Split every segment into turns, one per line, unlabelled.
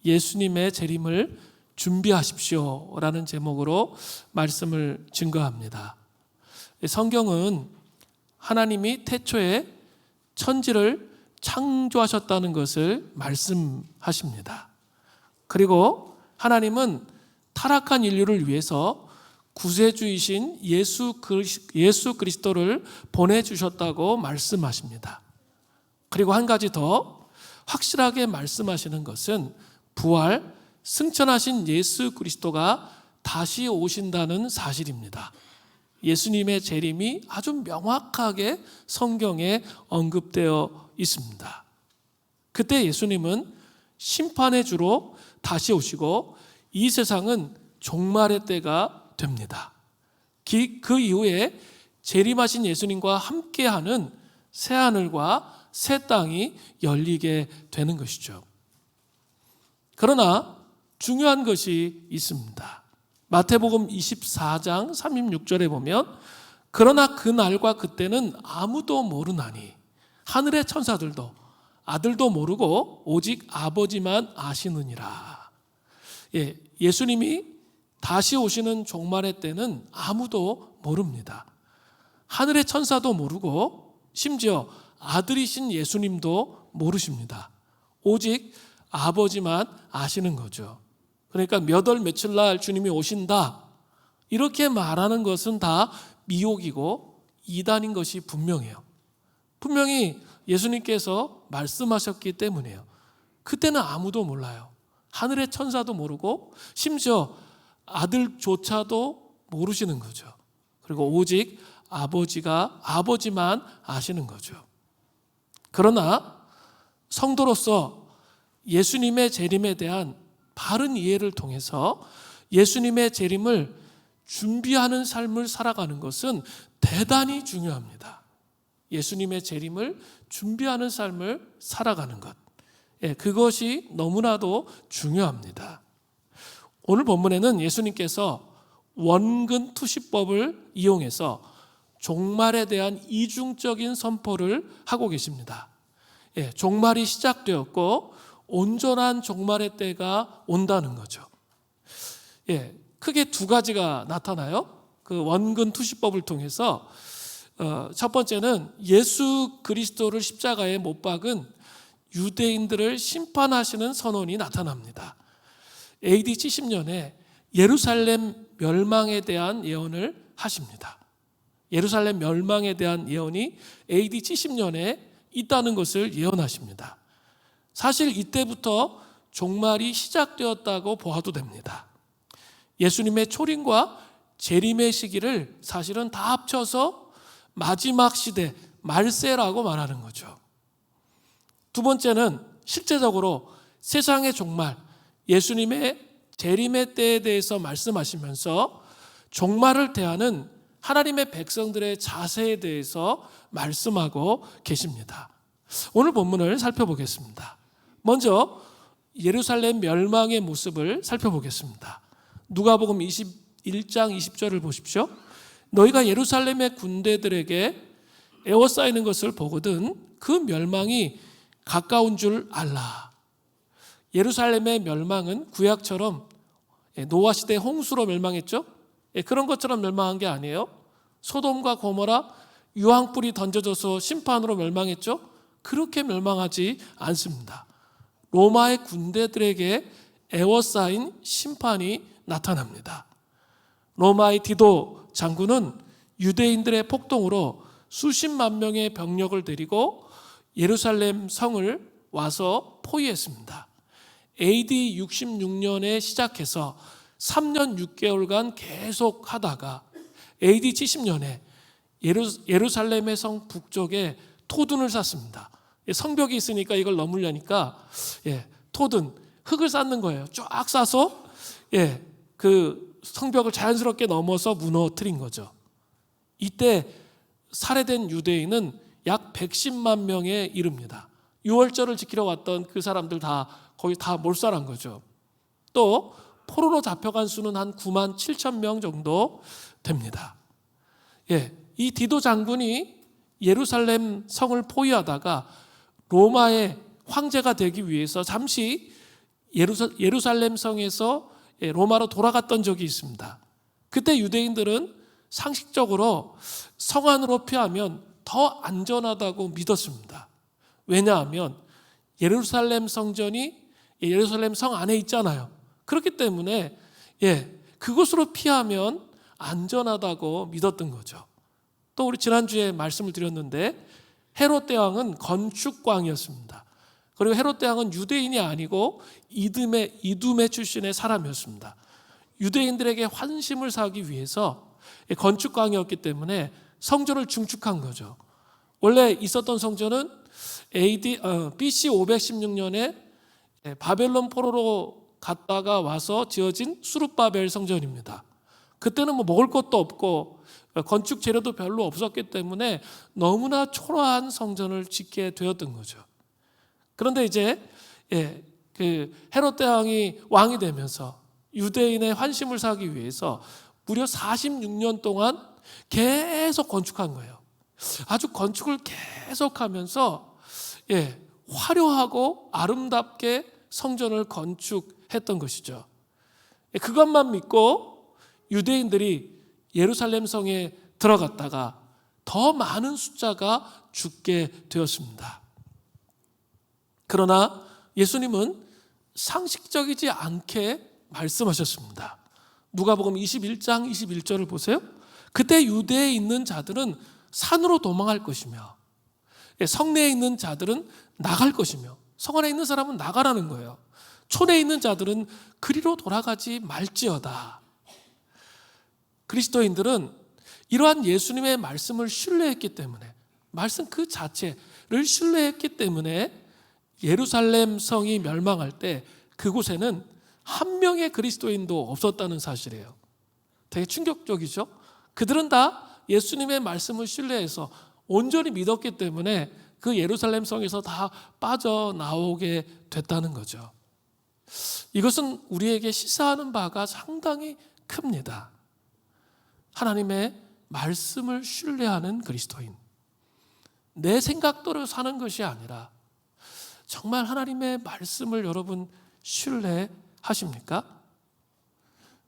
예수님의 재림을 준비하십시오 라는 제목으로 말씀을 증거합니다. 성경은 하나님이 태초에 천지를 창조하셨다는 것을 말씀하십니다. 그리고 하나님은 타락한 인류를 위해서 구세주이신 예수 그리스도를 보내주셨다고 말씀하십니다. 그리고 한 가지 더 확실하게 말씀하시는 것은 부활, 승천하신 예수 그리스도가 다시 오신다는 사실입니다. 예수님의 재림이 아주 명확하게 성경에 언급되어 있습니다. 그때 예수님은 심판의 주로 다시 오시고 이 세상은 종말의 때가 됩니다. 그 이후에 재림하신 예수님과 함께하는 새하늘과 새 땅이 열리게 되는 것이죠. 그러나 중요한 것이 있습니다. 마태복음 24장 36절에 보면 그러나 그 날과 그때는 아무도 모르나니 하늘의 천사들도 아들도 모르고 오직 아버지만 아시느니라. 예수님이 다시 오시는 종말의 때는 아무도 모릅니다. 하늘의 천사도 모르고 심지어 아들이신 예수님도 모르십니다. 오직 아버지만 아시는 거죠. 그러니까 몇 월 며칠 날 주님이 오신다 이렇게 말하는 것은 다 미혹이고 이단인 것이 분명해요. 분명히 예수님께서 말씀하셨기 때문이에요. 그때는 아무도 몰라요. 하늘의 천사도 모르고 심지어 아들조차도 모르시는 거죠. 그리고 오직 아버지만 아시는 거죠. 그러나 성도로서 예수님의 재림에 대한 바른 이해를 통해서 예수님의 재림을 준비하는 삶을 살아가는 것은 대단히 중요합니다. 예수님의 재림을 준비하는 삶을 살아가는 것, 그것이 너무나도 중요합니다. 오늘 본문에는 예수님께서 원근 투시법을 이용해서 종말에 대한 이중적인 선포를 하고 계십니다. 종말이 시작되었고 온전한 종말의 때가 온다는 거죠. 크게 두 가지가 나타나요. 그 원근 투시법을 통해서 첫 번째는 예수 그리스도를 십자가에 못 박은 유대인들을 심판하시는 선언이 나타납니다. AD 70년에 예루살렘 멸망에 대한 예언을 하십니다. 예루살렘 멸망에 대한 예언이 AD 70년에 있다는 것을 예언하십니다. 사실 이때부터 종말이 시작되었다고 보아도 됩니다. 예수님의 초림과 재림의 시기를 사실은 다 합쳐서 마지막 시대, 말세라고 말하는 거죠. 두 번째는 실제적으로 세상의 종말, 예수님의 재림의 때에 대해서 말씀하시면서 종말을 대하는 하나님의 백성들의 자세에 대해서 말씀하고 계십니다. 오늘 본문을 살펴보겠습니다. 먼저 예루살렘 멸망의 모습을 살펴보겠습니다. 누가복음 21장 20절을 보십시오. 너희가 예루살렘의 군대들에게 에워싸이는 것을 보거든 그 멸망이 가까운 줄 알라. 예루살렘의 멸망은 구약처럼 노아 시대 홍수로 멸망했죠. 그런 것처럼 멸망한 게 아니에요. 소돔과 고모라 유황불이 던져져서 심판으로 멸망했죠. 그렇게 멸망하지 않습니다. 로마의 군대들에게 에워싸인 심판이 나타납니다. 로마의 디도 장군은 유대인들의 폭동으로 수십만 명의 병력을 데리고 예루살렘 성을 와서 포위했습니다. AD 66년에 시작해서 3년 6개월간 계속 하다가 AD 70년에 예루살렘의 성 북쪽에 토둔을 쌓습니다. 성벽이 있으니까 이걸 넘으려니까 토둔, 흙을 쌓는 거예요. 쫙 쌓아서 그 성벽을 자연스럽게 넘어서 무너뜨린 거죠. 이때 살해된 유대인은 약 110만 명에 이릅니다. 유월절을 지키러 왔던 그 사람들 다 거의 다 몰살한 거죠. 또 포로로 잡혀간 수는 한 9만 7천 명 정도 됩니다. 이 디도 장군이 예루살렘 성을 포위하다가 로마의 황제가 되기 위해서 잠시 예루살렘 성에서 로마로 돌아갔던 적이 있습니다. 그때 유대인들은 상식적으로 성 안으로 피하면 더 안전하다고 믿었습니다. 왜냐하면 예루살렘 성전이 예루살렘 성 안에 있잖아요. 그렇기 때문에 그곳으로 피하면 안전하다고 믿었던 거죠. 또 우리 지난주에 말씀을 드렸는데 헤롯 대왕은 건축광이었습니다. 그리고 헤롯 대왕은 유대인이 아니고 이두메 출신의 사람이었습니다. 유대인들에게 환심을 사기 위해서 건축광이었기 때문에 성전을 중축한 거죠. 원래 있었던 성전은 BC 516년에 바벨론 포로로 갔다가 와서 지어진 수룹바벨 성전입니다. 그때는 먹을 것도 없고 건축 재료도 별로 없었기 때문에 너무나 초라한 성전을 짓게 되었던 거죠. 그런데 이제 그 헤롯 대왕이 왕이 되면서 유대인의 환심을 사기 위해서 무려 46년 동안 계속 건축한 거예요. 아주 건축을 계속하면서 화려하고 아름답게 성전을 건축했던 것이죠. 그것만 믿고 유대인들이 예루살렘 성에 들어갔다가 더 많은 숫자가 죽게 되었습니다. 그러나 예수님은 상식적이지 않게 말씀하셨습니다. 누가복음 21장 21절을 보세요. 그때 유대에 있는 자들은 산으로 도망할 것이며 성내에 있는 자들은 나갈 것이며 성 안에 있는 사람은 나가라는 거예요. 촌에 있는 자들은 그리로 돌아가지 말지어다. 그리스도인들은 이러한 예수님의 말씀을 신뢰했기 때문에 말씀 그 자체를 신뢰했기 때문에 예루살렘 성이 멸망할 때 그곳에는 한 명의 그리스도인도 없었다는 사실이에요. 되게 충격적이죠? 그들은 다 예수님의 말씀을 신뢰해서 온전히 믿었기 때문에 그 예루살렘 성에서 다 빠져나오게 됐다는 거죠. 이것은 우리에게 시사하는 바가 상당히 큽니다. 하나님의 말씀을 신뢰하는 그리스도인. 내 생각대로 사는 것이 아니라 정말 하나님의 말씀을 여러분 신뢰하십니까?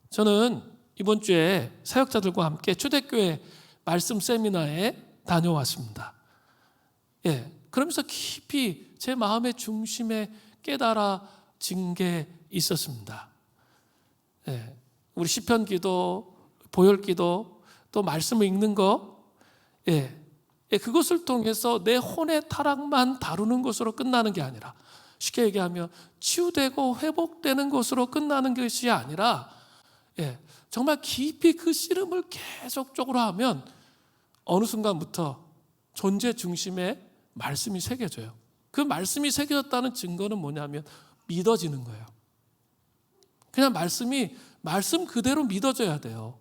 저는 이번 주에 사역자들과 함께 초대교회 말씀 세미나에 다녀왔습니다. 그러면서 깊이 제 마음의 중심에 깨달아진 게 있었습니다. 우리 시편 기도, 보혈 기도, 또 말씀을 읽는 거, 그것을 통해서 내 혼의 타락만 다루는 것으로 끝나는 게 아니라, 쉽게 얘기하면 치유되고 회복되는 것으로 끝나는 것이 아니라 정말 깊이 그 씨름을 계속적으로 하면 어느 순간부터 존재 중심에 말씀이 새겨져요. 그 말씀이 새겨졌다는 증거는 뭐냐면 믿어지는 거예요. 그냥 말씀 그대로 믿어져야 돼요.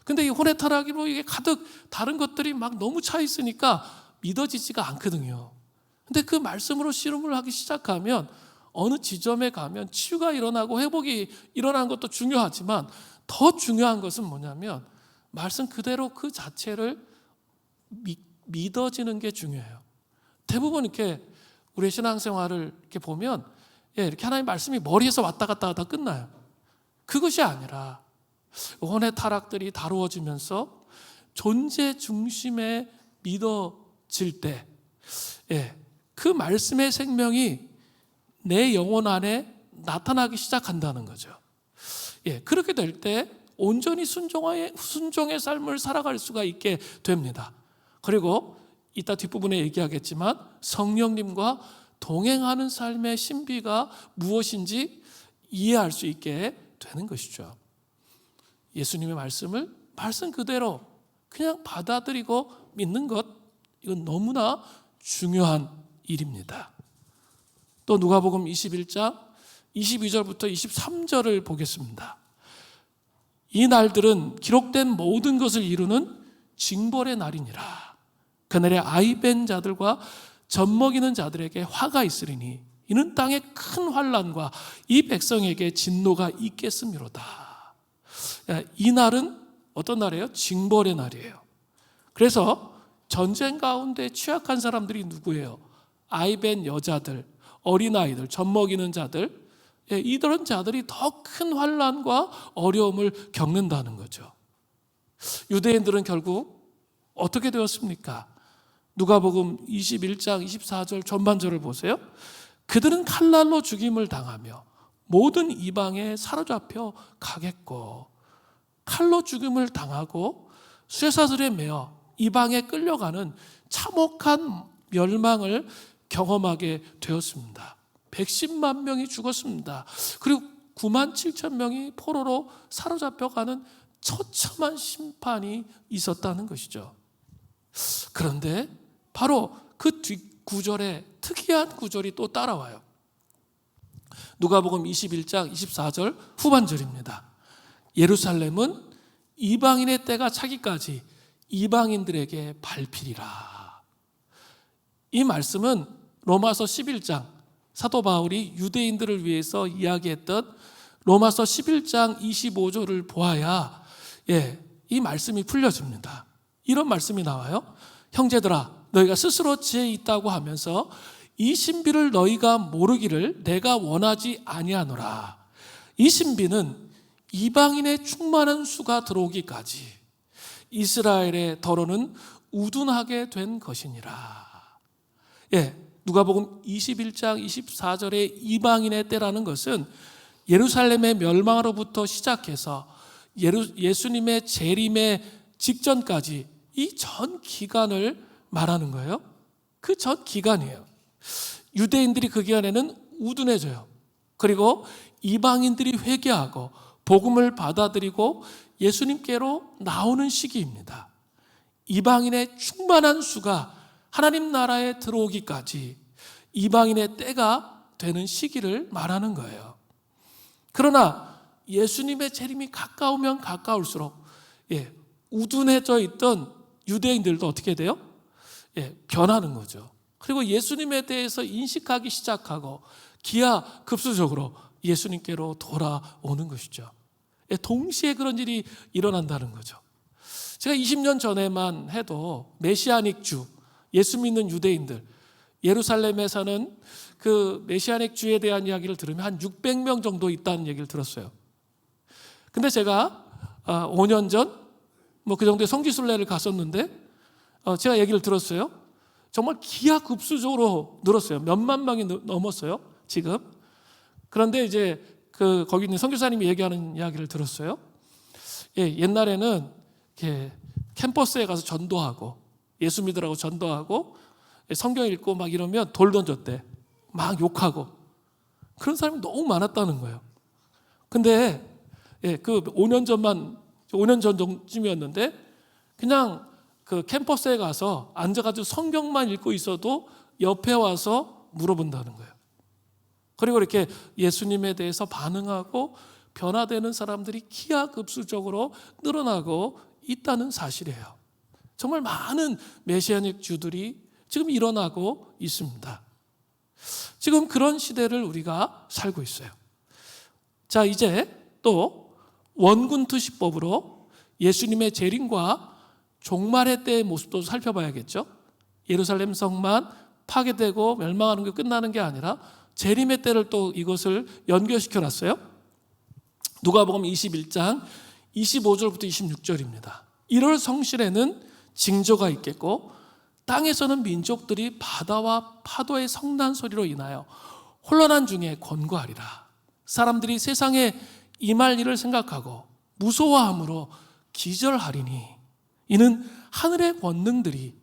근데 이 혼의 타락으로 이게 가득 다른 것들이 막 너무 차 있으니까 믿어지지가 않거든요. 근데 그 말씀으로 씨름을 하기 시작하면 어느 지점에 가면 치유가 일어나고 회복이 일어나는 것도 중요하지만 더 중요한 것은 뭐냐면 말씀 그대로 그 자체를 믿어지는 게 중요해요. 대부분 이렇게 우리의 신앙생활을 이렇게 보면 이렇게 하나님 말씀이 머리에서 왔다 갔다 하다 끝나요. 그것이 아니라 혼의 타락들이 다루어지면서 존재 중심에 믿어질 때 그 말씀의 생명이 내 영혼 안에 나타나기 시작한다는 거죠. 그렇게 될 때 온전히 순종의 삶을 살아갈 수가 있게 됩니다. 그리고 이따 뒷부분에 얘기하겠지만 성령님과 동행하는 삶의 신비가 무엇인지 이해할 수 있게 되는 것이죠. 예수님의 말씀을 말씀 그대로 그냥 받아들이고 믿는 것, 이건 너무나 중요한 일입니다. 또 누가복음 21장 22절부터 23절을 보겠습니다. 이 날들은 기록된 모든 것을 이루는 징벌의 날이니라. 그날에 아이벤 자들과 젖먹이는 자들에게 화가 있으리니 이는 땅에 큰 환난과 이 백성에게 진노가 있겠음이로다. 이 날은 어떤 날이에요? 징벌의 날이에요. 그래서 전쟁 가운데 취약한 사람들이 누구예요? 아이벤 여자들, 어린아이들, 젖먹이는 자들, 이런 자들이 더 큰 환난과 어려움을 겪는다는 거죠. 유대인들은 결국 어떻게 되었습니까? 누가복음 21장 24절 전반절을 보세요. 그들은 칼날로 죽임을 당하며 모든 이방에 사로잡혀 가겠고, 칼로 죽임을 당하고 쇠사슬에 매어 이방에 끌려가는 참혹한 멸망을 경험하게 되었습니다. 110만 명이 죽었습니다. 그리고 9만 7천 명이 포로로 사로잡혀가는 처참한 심판이 있었다는 것이죠. 그런데 바로 그 뒷구절에 특이한 구절이 또 따라와요. 누가복음 21장 24절 후반절입니다. 예루살렘은 이방인의 때가 차기까지 이방인들에게 밟히리라. 이 말씀은 로마서 11장, 사도 바울이 유대인들을 위해서 이야기했던 로마서 11장 25절을 보아야 이 말씀이 풀려집니다. 이런 말씀이 나와요. 형제들아, 너희가 스스로 지혜 있다고 하면서 이 신비를 너희가 모르기를 내가 원하지 아니하노라. 이 신비는 이방인의 충만한 수가 들어오기까지 이스라엘의 더러는 우둔하게 된 것이니라. 누가복음 21장 24절의 이방인의 때라는 것은 예루살렘의 멸망으로부터 시작해서 예수님의 재림의 직전까지 이 전 기간을 말하는 거예요. 그 전 기간이에요. 유대인들이 그 기간에는 우둔해져요. 그리고 이방인들이 회개하고 복음을 받아들이고 예수님께로 나오는 시기입니다. 이방인의 충만한 수가 하나님 나라에 들어오기까지 이방인의 때가 되는 시기를 말하는 거예요. 그러나 예수님의 재림이 가까우면 가까울수록 우둔해져 있던 유대인들도 어떻게 돼요? 변하는 거죠. 그리고 예수님에 대해서 인식하기 시작하고 기하급수적으로 예수님께로 돌아오는 것이죠. 동시에 그런 일이 일어난다는 거죠. 제가 20년 전에만 해도 메시아닉 주, 예수 믿는 유대인들, 예루살렘에 사는 그 메시아닉 주에 대한 이야기를 들으면 한 600명 정도 있다는 얘기를 들었어요. 근데 제가 5년 전 그 정도의 성지순례를 갔었는데 제가 얘기를 들었어요. 정말 기하급수적으로 늘었어요. 몇만 명이 넘었어요, 지금. 그런데 이제 거기 있는 선교사님이 얘기하는 이야기를 들었어요. 옛날에는 이렇게 캠퍼스에 가서 전도하고 예수 믿으라고 전도하고 성경 읽고 막 이러면 돌 던졌대. 막 욕하고. 그런 사람이 너무 많았다는 거예요. 근데 그 5년 전쯤이었는데 그냥 그 캠퍼스에 가서 앉아가지고 성경만 읽고 있어도 옆에 와서 물어본다는 거예요. 그리고 이렇게 예수님에 대해서 반응하고 변화되는 사람들이 기하급수적으로 늘어나고 있다는 사실이에요. 정말 많은 메시아닉 주들이 지금 일어나고 있습니다. 지금 그런 시대를 우리가 살고 있어요. 자, 이제 또 원군투시법으로 예수님의 재림과 종말의 때의 모습도 살펴봐야겠죠. 예루살렘 성만 파괴되고 멸망하는 게 끝나는 게 아니라 재림의 때를 또 이것을 연결시켜 놨어요. 누가복음 21장 25절부터 26절입니다. 1월 성실에는 징조가 있겠고 땅에서는 민족들이 바다와 파도의 성난 소리로 인하여 혼란한 중에 권고하리라. 사람들이 세상에 임할 일을 생각하고 무서워함으로 기절하리니 이는 하늘의 권능들이,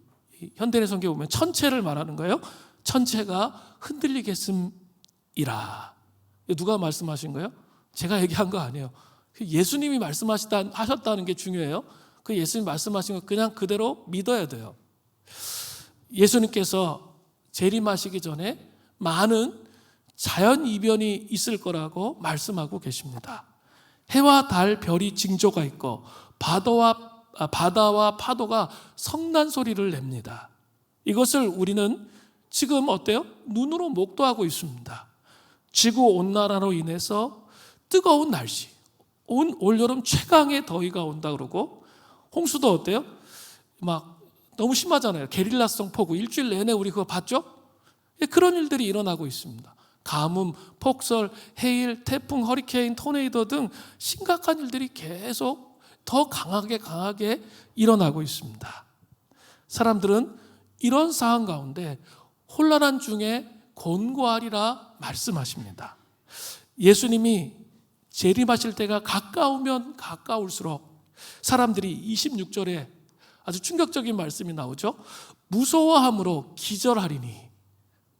현대의 성경에 보면 천체를 말하는 거예요. 천체가 흔들리겠음이라. 누가 말씀하신 거예요? 제가 얘기한 거 아니에요. 예수님이 하셨다는 게 중요해요. 그 예수님 말씀하신 거 그냥 그대로 믿어야 돼요. 예수님께서 재림하시기 전에 많은 자연 이변이 있을 거라고 말씀하고 계십니다. 해와 달, 별이 징조가 있고 바다와 파도가 성난 소리를 냅니다. 이것을 우리는 지금 어때요? 눈으로 목도하고 있습니다. 지구온난화로 인해서 뜨거운 날씨, 올여름 최강의 더위가 온다 그러고, 홍수도 어때요? 막 너무 심하잖아요. 게릴라성 폭우, 일주일 내내 우리 그거 봤죠? 그런 일들이 일어나고 있습니다. 가뭄, 폭설, 해일, 태풍, 허리케인, 토네이도 등 심각한 일들이 계속 더 강하게 일어나고 있습니다. 사람들은 이런 상황 가운데 혼란한 중에 곤고하리라 말씀하십니다. 예수님이 재림하실 때가 가까우면 가까울수록 사람들이 26절에 아주 충격적인 말씀이 나오죠. 무서워함으로 기절하리니,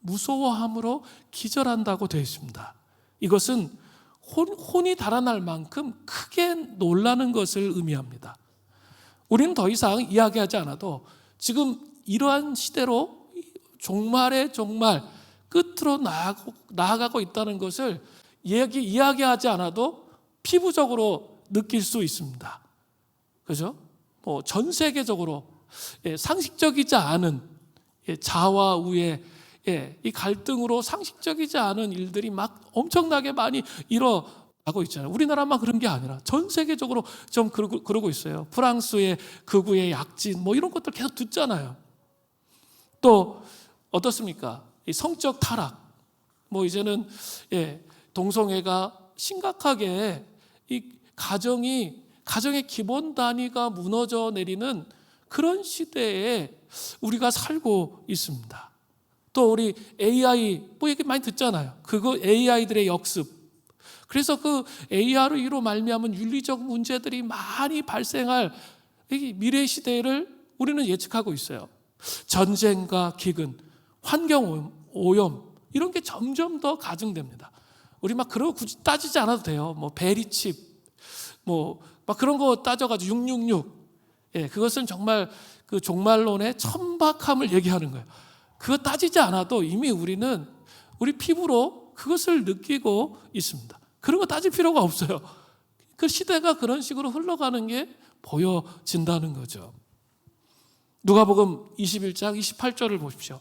무서워함으로 기절한다고 되어 있습니다. 이것은 혼이 달아날 만큼 크게 놀라는 것을 의미합니다. 우리는 더 이상 이야기하지 않아도 지금 이러한 시대로 종말의 종말 끝으로 나아가고 있다는 것을 이야기하지 않아도 피부적으로 느낄 수 있습니다. 그죠? 전 세계적으로 상식적이지 않은 자와 우의 이 갈등으로 상식적이지 않은 일들이 막 엄청나게 많이 일어나고 있잖아요. 우리나라만 그런 게 아니라 전 세계적으로 좀 그러고 있어요. 프랑스의 극우의 약진 이런 것들 계속 듣잖아요. 또 어떻습니까? 이 성적 타락, 이제는 동성애가 심각하게 이 가정의 기본 단위가 무너져 내리는 그런 시대에 우리가 살고 있습니다. 또 우리 AI 얘기 많이 듣잖아요. 그거 AI들의 역습. 그래서 그 AI로 말미암은 윤리적 문제들이 많이 발생할 이 미래 시대를 우리는 예측하고 있어요. 전쟁과 기근, 환경 오염 이런 게 점점 더 가중됩니다. 우리 막 그런 거 굳이 따지지 않아도 돼요. 베리칩, 막 그런 거 따져가지고 666. 그것은 정말 그 종말론의 천박함을 얘기하는 거예요. 그거 따지지 않아도 이미 우리는 우리 피부로 그것을 느끼고 있습니다. 그런 거 따질 필요가 없어요. 그 시대가 그런 식으로 흘러가는 게 보여진다는 거죠. 누가복음 21장 28절을 보십시오.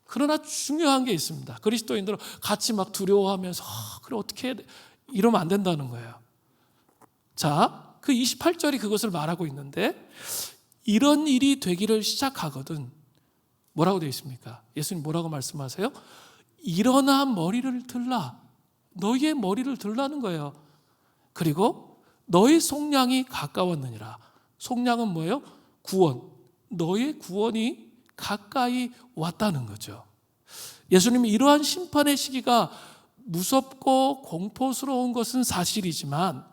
그러나 중요한 게 있습니다. 그리스도인들은 같이 막 두려워하면서 그래 어떻게 해야 돼? 이러면 안 된다는 거예요. 자, 그 28절이 그것을 말하고 있는데 이런 일이 되기를 시작하거든 뭐라고 되어 있습니까? 예수님 뭐라고 말씀하세요? 일어나 머리를 들라. 너희의 머리를 들라는 거예요. 그리고 너희 속량이 가까웠느니라. 속량은 뭐예요? 구원. 너의 구원이 가까이 왔다는 거죠. 예수님이 이러한 심판의 시기가 무섭고 공포스러운 것은 사실이지만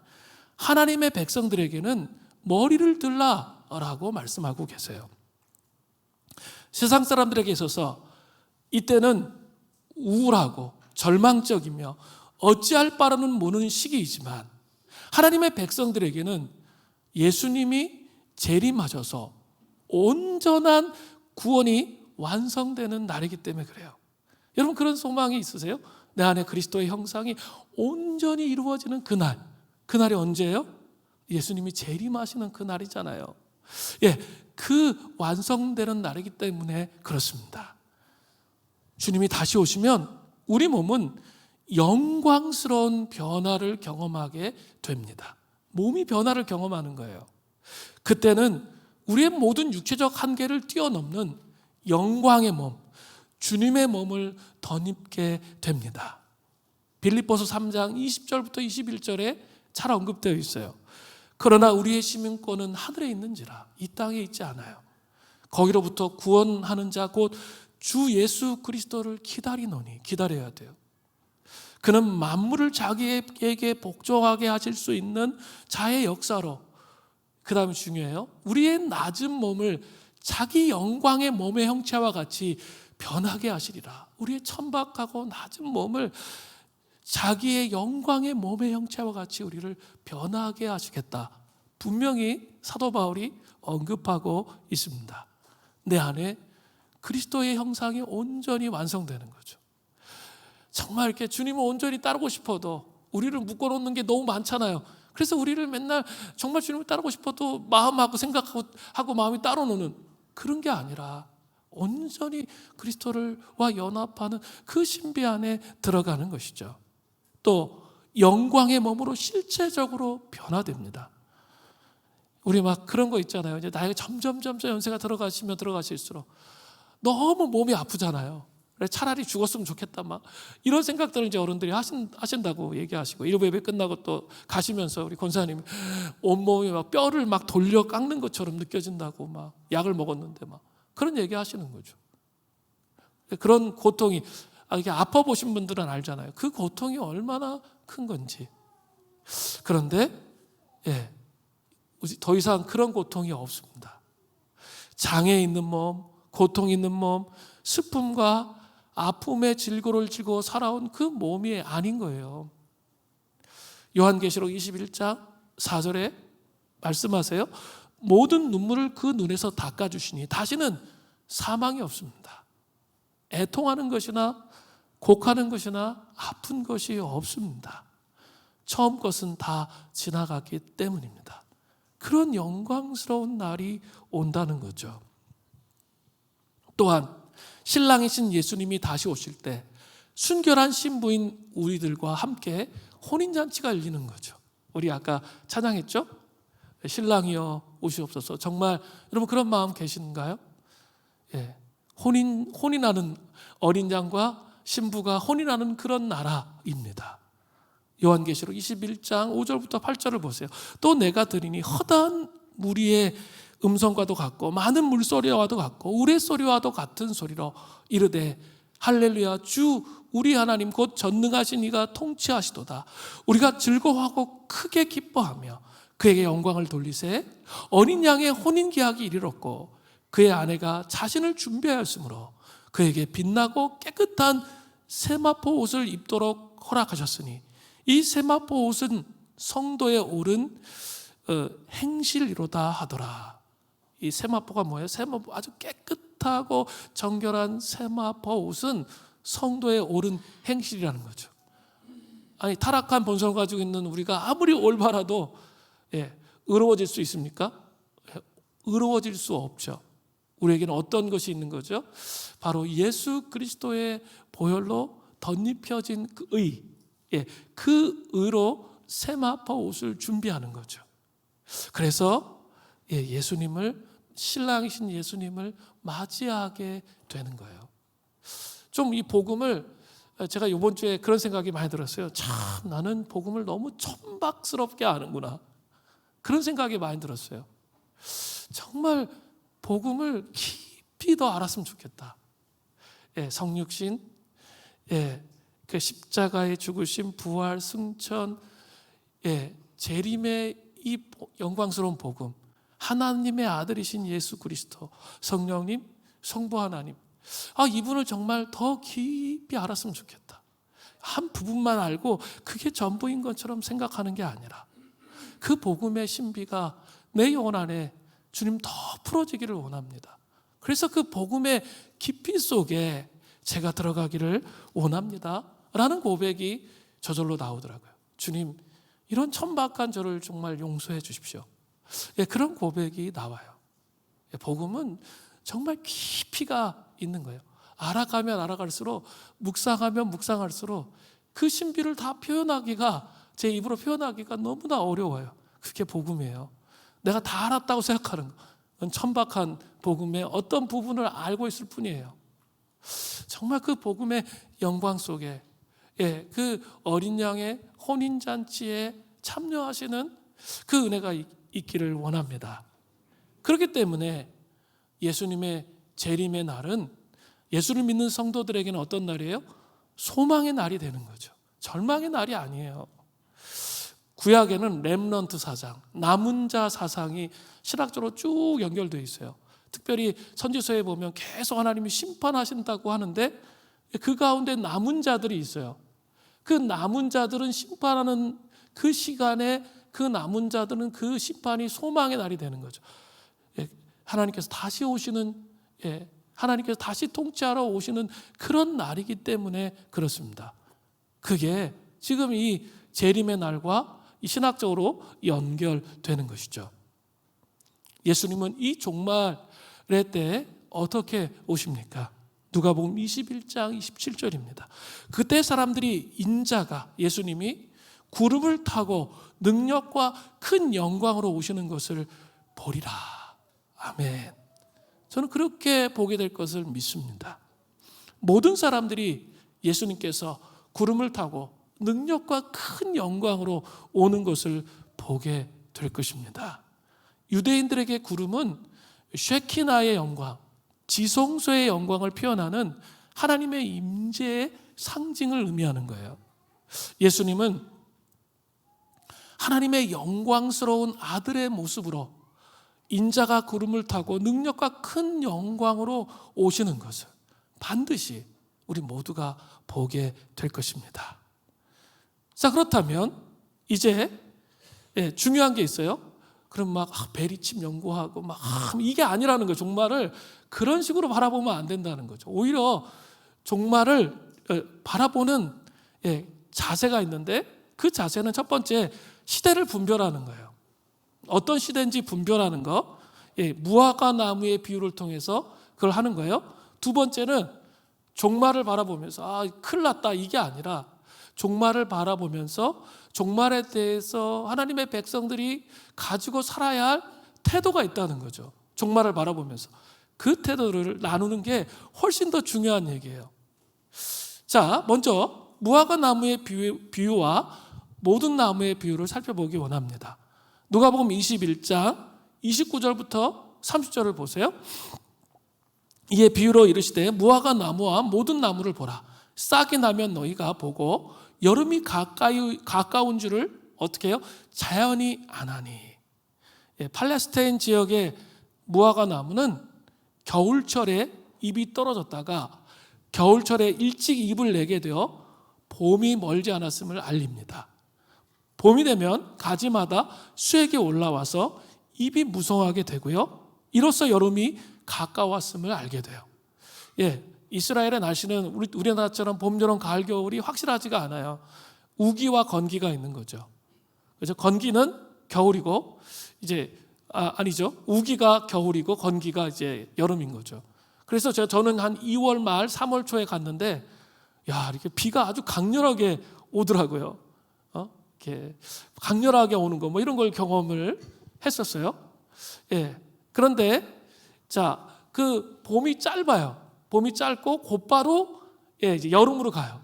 하나님의 백성들에게는 머리를 들라라고 말씀하고 계세요. 세상 사람들에게 있어서 이때는 우울하고 절망적이며 어찌할 바로는 모르는 시기이지만 하나님의 백성들에게는 예수님이 재림하셔서 온전한 구원이 완성되는 날이기 때문에 그래요. 여러분 그런 소망이 있으세요? 내 안에 그리스도의 형상이 온전히 이루어지는 그날. 그날이 언제예요? 예수님이 재림하시는 그날이잖아요. 그 완성되는 날이기 때문에 그렇습니다. 주님이 다시 오시면 우리 몸은 영광스러운 변화를 경험하게 됩니다. 몸이 변화를 경험하는 거예요. 그때는 우리의 모든 육체적 한계를 뛰어넘는 영광의 몸, 주님의 몸을 덧입게 됩니다. 빌립보서 3장 20절부터 21절에 잘 언급되어 있어요. 그러나 우리의 시민권은 하늘에 있는지라 이 땅에 있지 않아요. 거기로부터 구원하는 자 곧 주 예수 그리스도를 기다리노니 기다려야 돼요. 그는 만물을 자기에게 복종하게 하실 수 있는 자의 역사로 그 다음에 중요해요. 우리의 낮은 몸을 자기 영광의 몸의 형체와 같이 변하게 하시리라. 우리의 천박하고 낮은 몸을 자기의 영광의 몸의 형체와 같이 우리를 변하게 하시겠다. 분명히 사도 바울이 언급하고 있습니다. 내 안에 그리스도의 형상이 온전히 완성되는 거죠. 정말 이렇게 주님을 온전히 따르고 싶어도 우리를 묶어놓는 게 너무 많잖아요. 그래서 우리를 맨날 정말 주님을 따르고 싶어도 마음하고 생각하고 마음이 따로 노는 그런 게 아니라 온전히 그리스도와 연합하는 그 신비 안에 들어가는 것이죠. 또 영광의 몸으로 실체적으로 변화됩니다. 우리 막 그런 거 있잖아요. 이제 나이가 점점 연세가 들어가실수록 너무 몸이 아프잖아요. 그래, 차라리 죽었으면 좋겠다 막 이런 생각들을 이제 어른들이 하신다고 얘기하시고, 일부 예배 끝나고 또 가시면서 우리 권사님이 온몸이 막 뼈를 막 돌려 깎는 것처럼 느껴진다고 막 약을 먹었는데 막 그런 얘기 하시는 거죠. 그런 고통이, 이게 아파 보신 분들은 알잖아요. 그 고통이 얼마나 큰 건지. 그런데 더 이상 그런 고통이 없습니다. 장애 있는 몸, 고통 있는 몸, 슬픔과 아픔의 질고를 지고 살아온 그 몸이 아닌 거예요. 요한계시록 21장 4절에 말씀하세요. 모든 눈물을 그 눈에서 닦아주시니 다시는 사망이 없습니다. 애통하는 것이나 곡하는 것이나 아픈 것이 없습니다. 처음 것은 다 지나갔기 때문입니다. 그런 영광스러운 날이 온다는 거죠. 또한 신랑이신 예수님이 다시 오실 때 순결한 신부인 우리들과 함께 혼인잔치가 열리는 거죠. 우리 아까 찬양했죠? 신랑이여 오시옵소서. 정말 여러분 그런 마음 계신가요? 혼인하는 어린 양과 신부가 혼인하는 그런 나라입니다. 요한계시록 21장 5절부터 8절을 보세요. 또 내가 들으니 허다한 무리의 음성과도 같고 많은 물소리와도 같고 우레소리와도 같은 소리로 이르되 할렐루야, 주 우리 하나님 곧 전능하신 이가 통치하시도다. 우리가 즐거워하고 크게 기뻐하며 그에게 영광을 돌리세. 어린 양의 혼인계약이 이르렀고 그의 아내가 자신을 준비하였으므로 그에게 빛나고 깨끗한 세마포 옷을 입도록 허락하셨으니 이 세마포 옷은 성도에 오른 행실이로다 하더라. 이 세마포가 뭐예요? 세마포, 아주 깨끗하고 정결한 세마포 옷은 성도에 오른 행실이라는 거죠. 아니, 타락한 본성을 가지고 있는 우리가 아무리 올바라도 의로워질 수 있습니까? 의로워질 수 없죠. 우리에게는 어떤 것이 있는 거죠? 바로 예수 그리스도의 보혈로 덧입혀진 그 의, 그 의로 세마포 옷을 준비하는 거죠. 그래서 예수님을, 신랑이신 예수님을 맞이하게 되는 거예요. 좀 이 복음을, 제가 이번 주에 그런 생각이 많이 들었어요. 참 나는 복음을 너무 천박스럽게 아는구나, 그런 생각이 많이 들었어요. 정말 복음을 깊이 더 알았으면 좋겠다. 성육신, 그 십자가의 죽으심, 부활, 승천, 재림의 이 영광스러운 복음, 하나님의 아들이신 예수 그리스도, 성령님, 성부 하나님, 이분을 정말 더 깊이 알았으면 좋겠다. 한 부분만 알고 그게 전부인 것처럼 생각하는 게 아니라 그 복음의 신비가 내 영혼 안에 주님 더 풀어지기를 원합니다. 그래서 그 복음의 깊이 속에 제가 들어가기를 원합니다 라는 고백이 저절로 나오더라고요. 주님, 이런 천박한 저를 정말 용서해 주십시오. 그런 고백이 나와요. 복음은 정말 깊이가 있는 거예요. 알아가면 알아갈수록, 묵상하면 묵상할수록 그 신비를 다 표현하기가, 제 입으로 표현하기가 너무나 어려워요. 그게 복음이에요. 내가 다 알았다고 생각하는 건 천박한 복음의 어떤 부분을 알고 있을 뿐이에요. 정말 그 복음의 영광 속에, 그 어린 양의 혼인잔치에 참여하시는 그 은혜가 있기를 원합니다. 그렇기 때문에 예수님의 재림의 날은 예수를 믿는 성도들에게는 어떤 날이에요? 소망의 날이 되는 거죠. 절망의 날이 아니에요. 구약에는 렘넌트 사상, 남은 자 사상이 신학적으로 쭉 연결되어 있어요. 특별히 선지서에 보면 계속 하나님이 심판하신다고 하는데 그 가운데 남은 자들이 있어요. 그 남은 자들은 심판하는 그 시간에, 그 남은 자들은 그 심판이 소망의 날이 되는 거죠. 하나님께서 다시 오시는, 하나님께서 다시 통치하러 오시는 그런 날이기 때문에 그렇습니다. 그게 지금 이 재림의 날과 이 신학적으로 연결되는 것이죠. 예수님은 이 종말의 때 어떻게 오십니까? 누가복음 21장 27절입니다. 그때 사람들이 인자가, 예수님이 구름을 타고 능력과 큰 영광으로 오시는 것을 보리라. 아멘. 저는 그렇게 보게 될 것을 믿습니다. 모든 사람들이 예수님께서 구름을 타고 능력과 큰 영광으로 오는 것을 보게 될 것입니다. 유대인들에게 구름은 쉐키나의 영광, 지성소의 영광을 표현하는 하나님의 임재의 상징을 의미하는 거예요. 예수님은 하나님의 영광스러운 아들의 모습으로 인자가 구름을 타고 능력과 큰 영광으로 오시는 것을 반드시 우리 모두가 보게 될 것입니다. 자, 그렇다면 이제 중요한 게 있어요. 그럼 막 베리칩 연구하고 막 이게 아니라는 거예요. 종말을 그런 식으로 바라보면 안 된다는 거죠. 오히려 종말을 바라보는 자세가 있는데, 그 자세는 첫 번째 시대를 분별하는 거예요. 어떤 시대인지 분별하는 거, 무화과 나무의 비유를 통해서 그걸 하는 거예요. 두 번째는 종말을 바라보면서 큰일 났다 이게 아니라, 종말을 바라보면서 종말에 대해서 하나님의 백성들이 가지고 살아야 할 태도가 있다는 거죠. 종말을 바라보면서 그 태도를 나누는 게 훨씬 더 중요한 얘기예요. 자, 먼저 무화과 나무의 비유와 모든 나무의 비유를 살펴보기 원합니다. 누가복음 21장 29절부터 30절을 보세요. 이에 비유로 이르시되 무화과 나무와 모든 나무를 보라. 싹이 나면 너희가 보고 여름이 가까운 줄을 어떻게 해요? 자연히 아나니. 팔레스타인 지역의 무화과 나무는 겨울철에 잎이 떨어졌다가 겨울철에 일찍 잎을 내게 되어 봄이 멀지 않았음을 알립니다. 봄이 되면 가지마다 수액이 올라와서 잎이 무성하게 되고요. 이로써 여름이 가까웠음을 알게 돼요. 이스라엘의 날씨는 우리나라처럼 봄, 여름, 가을, 겨울이 확실하지가 않아요. 우기와 건기가 있는 거죠. 그래서 건기는 겨울이고 아니죠. 우기가 겨울이고 건기가 이제 여름인 거죠. 그래서 저는 한 2월 말 3월 초에 갔는데 이렇게 비가 아주 강렬하게 오더라고요. 이렇게 강렬하게 오는 거 이런 걸 경험을 했었어요. 그런데 그 봄이 짧아요. 봄이 짧고 곧바로 이제 여름으로 가요.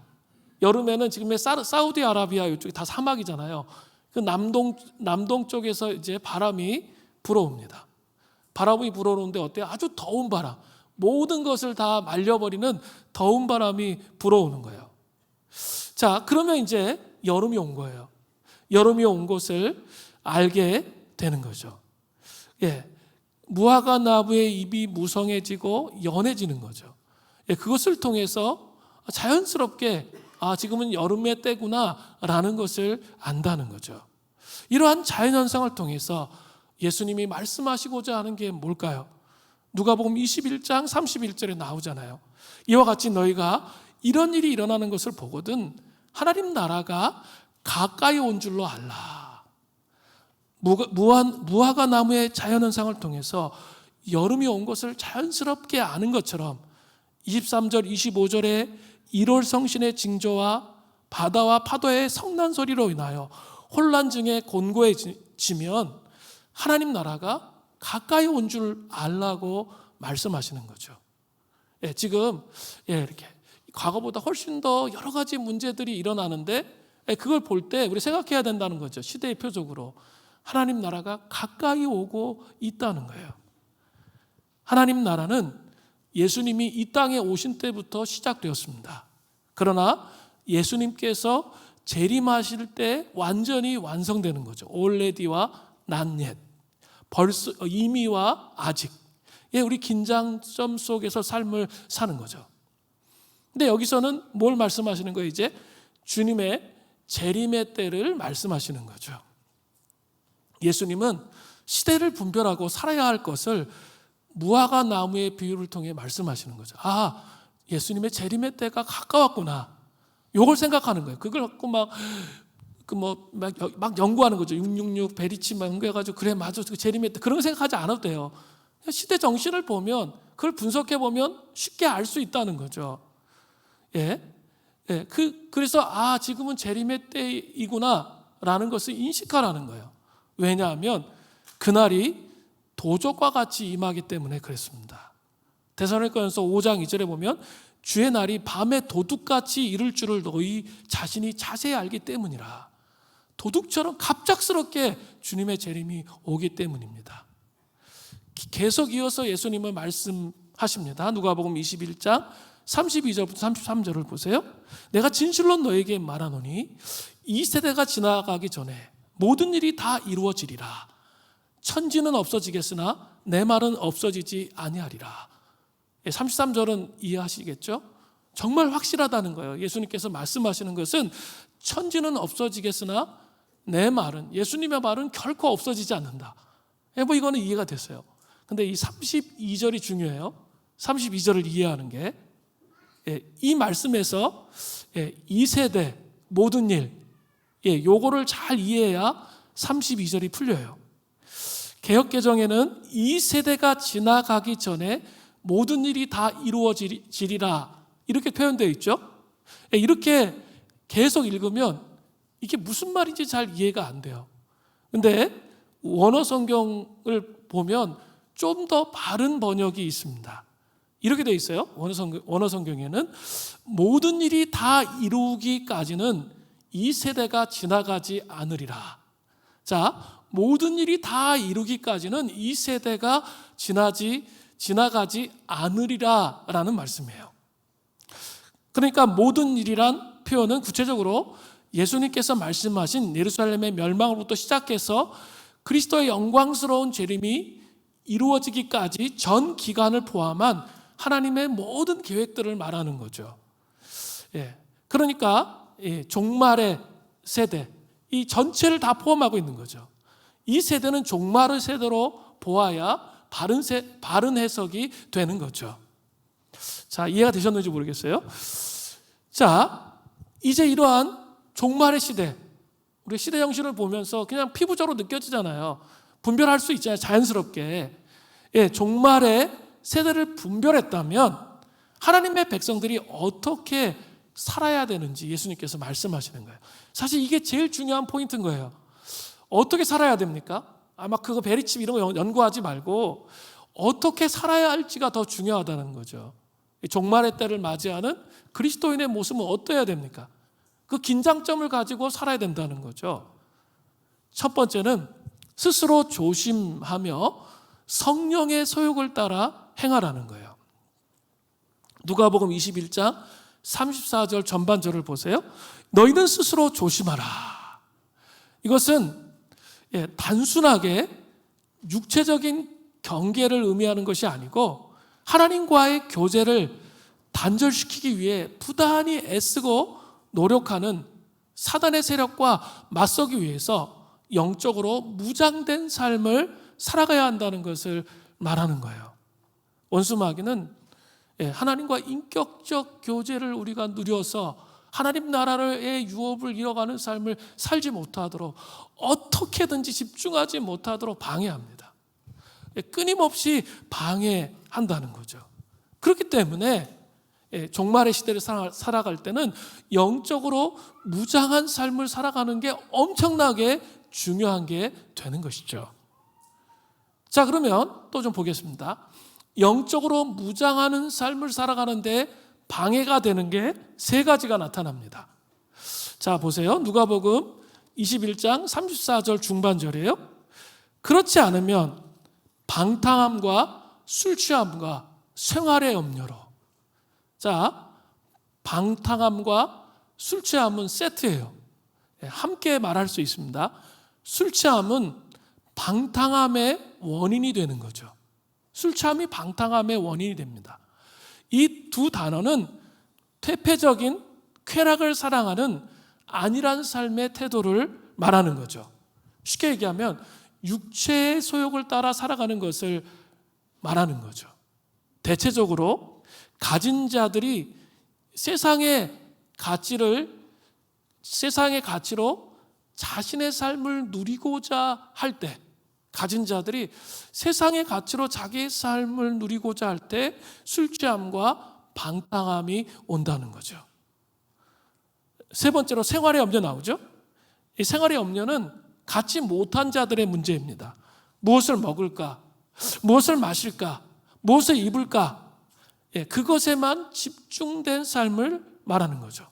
여름에는 지금의 사우디아라비아 이쪽이 다 사막이잖아요. 그 남동 쪽에서 이제 바람이 불어옵니다. 바람이 불어오는데 어때요? 아주 더운 바람. 모든 것을 다 말려버리는 더운 바람이 불어오는 거예요. 자, 그러면 이제 여름이 온 거예요. 여름이 온 것을 알게 되는 거죠. 무화과 나무의 잎이 무성해지고 연해지는 거죠. 그것을 통해서 자연스럽게 지금은 여름의 때구나라는 것을 안다는 거죠. 이러한 자연현상을 통해서 예수님이 말씀하시고자 하는 게 뭘까요? 누가복음 21장 31절에 나오잖아요. 이와 같이 너희가 이런 일이 일어나는 것을 보거든 하나님 나라가 가까이 온 줄로 알라. 무화과 나무의 자연현상을 통해서 여름이 온 것을 자연스럽게 아는 것처럼 23절 25절에 1월 성신의 징조와 바다와 파도의 성난 소리로 인하여 혼란 중에 곤고해지면 하나님 나라가 가까이 온 줄 알라고 말씀하시는 거죠. 지금 이렇게 과거보다 훨씬 더 여러 가지 문제들이 일어나는데 그걸 볼 때 우리 생각해야 된다는 거죠. 시대의 표적으로 하나님 나라가 가까이 오고 있다는 거예요. 하나님 나라는 예수님이 이 땅에 오신 때부터 시작되었습니다. 그러나 예수님께서 재림하실 때 완전히 완성되는 거죠. already와 not yet. 벌써 이미와 아직. 우리 긴장점 속에서 삶을 사는 거죠. 근데 여기서는 뭘 말씀하시는 거예요? 이제 주님의 재림의 때를 말씀하시는 거죠. 예수님은 시대를 분별하고 살아야 할 것을 무화과 나무의 비유를 통해 말씀하시는 거죠. 예수님의 재림의 때가 가까웠구나. 이걸 생각하는 거예요. 그걸 갖고 막 연구하는 거죠. 666 베리칩 막 연구해가지고 그래 맞아 재림의 때 그런 거 생각하지 않아도 돼요. 시대 정신을 보면 그걸 분석해 보면 쉽게 알 수 있다는 거죠. 그래서 지금은 재림의 때이구나라는 것을 인식하라는 거예요. 왜냐하면 그날이 도적과 같이 임하기 때문에 그랬습니다. 데살로니가전서 5장 2절에 보면 주의 날이 밤에 도둑같이 이를 줄을 너희 자신이 자세히 알기 때문이라. 도둑처럼 갑작스럽게 주님의 재림이 오기 때문입니다. 계속 이어서 예수님은 말씀하십니다. 누가복음 21장 32절부터 33절을 보세요. 내가 진실로 너에게 말하노니 이 세대가 지나가기 전에 모든 일이 다 이루어지리라. 천지는 없어지겠으나 내 말은 없어지지 아니하리라. 33절은 이해하시겠죠? 정말 확실하다는 거예요. 예수님께서 말씀하시는 것은 천지는 없어지겠으나 내 말은, 예수님의 말은 결코 없어지지 않는다. 이거는 이해가 됐어요. 근데 이 32절이 중요해요. 32절을 이해하는 게, 이 말씀에서 이 세대 모든 일, 요거를 잘 이해해야 32절이 풀려요. 개역개정에는 이 세대가 지나가기 전에 모든 일이 다 이루어지리라, 이렇게 표현되어 있죠. 이렇게 계속 읽으면 이게 무슨 말인지 잘 이해가 안 돼요. 근데 원어 성경을 보면 좀 더 바른 번역이 있습니다. 이렇게 되어 있어요. 원어 성경에는 모든 일이 다 이루기까지는 이 세대가 지나가지 않으리라. 자, 모든 일이 다 이루기까지는 이 세대가 지나가지 않으리라라는 말씀이에요. 그러니까 모든 일이란 표현은 구체적으로 예수님께서 말씀하신 예루살렘의 멸망으로부터 시작해서 그리스도의 영광스러운 재림이 이루어지기까지 전 기간을 포함한 하나님의 모든 계획들을 말하는 거죠. 그러니까 종말의 세대, 이 전체를 다 포함하고 있는 거죠. 이 세대는 종말의 세대로 보아야 바른 해석이 되는 거죠. 자, 이해가 되셨는지 모르겠어요. 자, 이제 이러한 종말의 시대, 우리 시대 정신을 보면서 그냥 피부적으로 느껴지잖아요. 분별할 수 있잖아요, 자연스럽게. 종말의 세대를 분별했다면 하나님의 백성들이 어떻게 살아야 되는지 예수님께서 말씀하시는 거예요. 사실 이게 제일 중요한 포인트인 거예요. 어떻게 살아야 됩니까? 아마 그거 베리칩 이런 거 연구하지 말고 어떻게 살아야 할지가 더 중요하다는 거죠. 종말의 때를 맞이하는 그리스도인의 모습은 어떠해야 됩니까? 그 긴장점을 가지고 살아야 된다는 거죠. 첫 번째는 스스로 조심하며 성령의 소욕을 따라 행하라는 거예요. 누가복음 21장 34절 전반절을 보세요. 너희는 스스로 조심하라. 이것은 단순하게 육체적인 경계를 의미하는 것이 아니고 하나님과의 교제를 단절시키기 위해 부단히 애쓰고 노력하는 사단의 세력과 맞서기 위해서 영적으로 무장된 삶을 살아가야 한다는 것을 말하는 거예요. 원수마귀는 하나님과 인격적 교제를 우리가 누려서 하나님 나라의 유업을 이뤄가는 삶을 살지 못하도록 어떻게든지 집중하지 못하도록 방해합니다. 끊임없이 방해한다는 거죠. 그렇기 때문에 종말의 시대를 살아갈 때는 영적으로 무장한 삶을 살아가는 게 엄청나게 중요한 게 되는 것이죠. 자, 그러면 또 좀 보겠습니다. 영적으로 무장하는 삶을 살아가는데 방해가 되는 게 세 가지가 나타납니다. 자, 보세요. 누가복음 21장 34절 중반절이에요. 그렇지 않으면 방탕함과 술 취함과 생활의 염려로. 자, 방탕함과 술 취함은 세트예요. 함께 말할 수 있습니다. 술 취함은 방탕함의 원인이 되는 거죠. 술 취함이 방탕함의 원인이 됩니다. 이 두 단어는 퇴폐적인 쾌락을 사랑하는 안일한 삶의 태도를 말하는 거죠. 쉽게 얘기하면 육체의 소욕을 따라 살아가는 것을 말하는 거죠. 대체적으로 가진 자들이 세상의 가치로 자신의 삶을 누리고자 할 때, 가진 자들이 세상의 가치로 자기의 삶을 누리고자 할 때 술 취함과 방탕함이 온다는 거죠. 세 번째로 생활의 염려 나오죠. 이 생활의 염려는 갖지 못한 자들의 문제입니다. 무엇을 먹을까? 무엇을 마실까? 무엇을 입을까? 그것에만 집중된 삶을 말하는 거죠.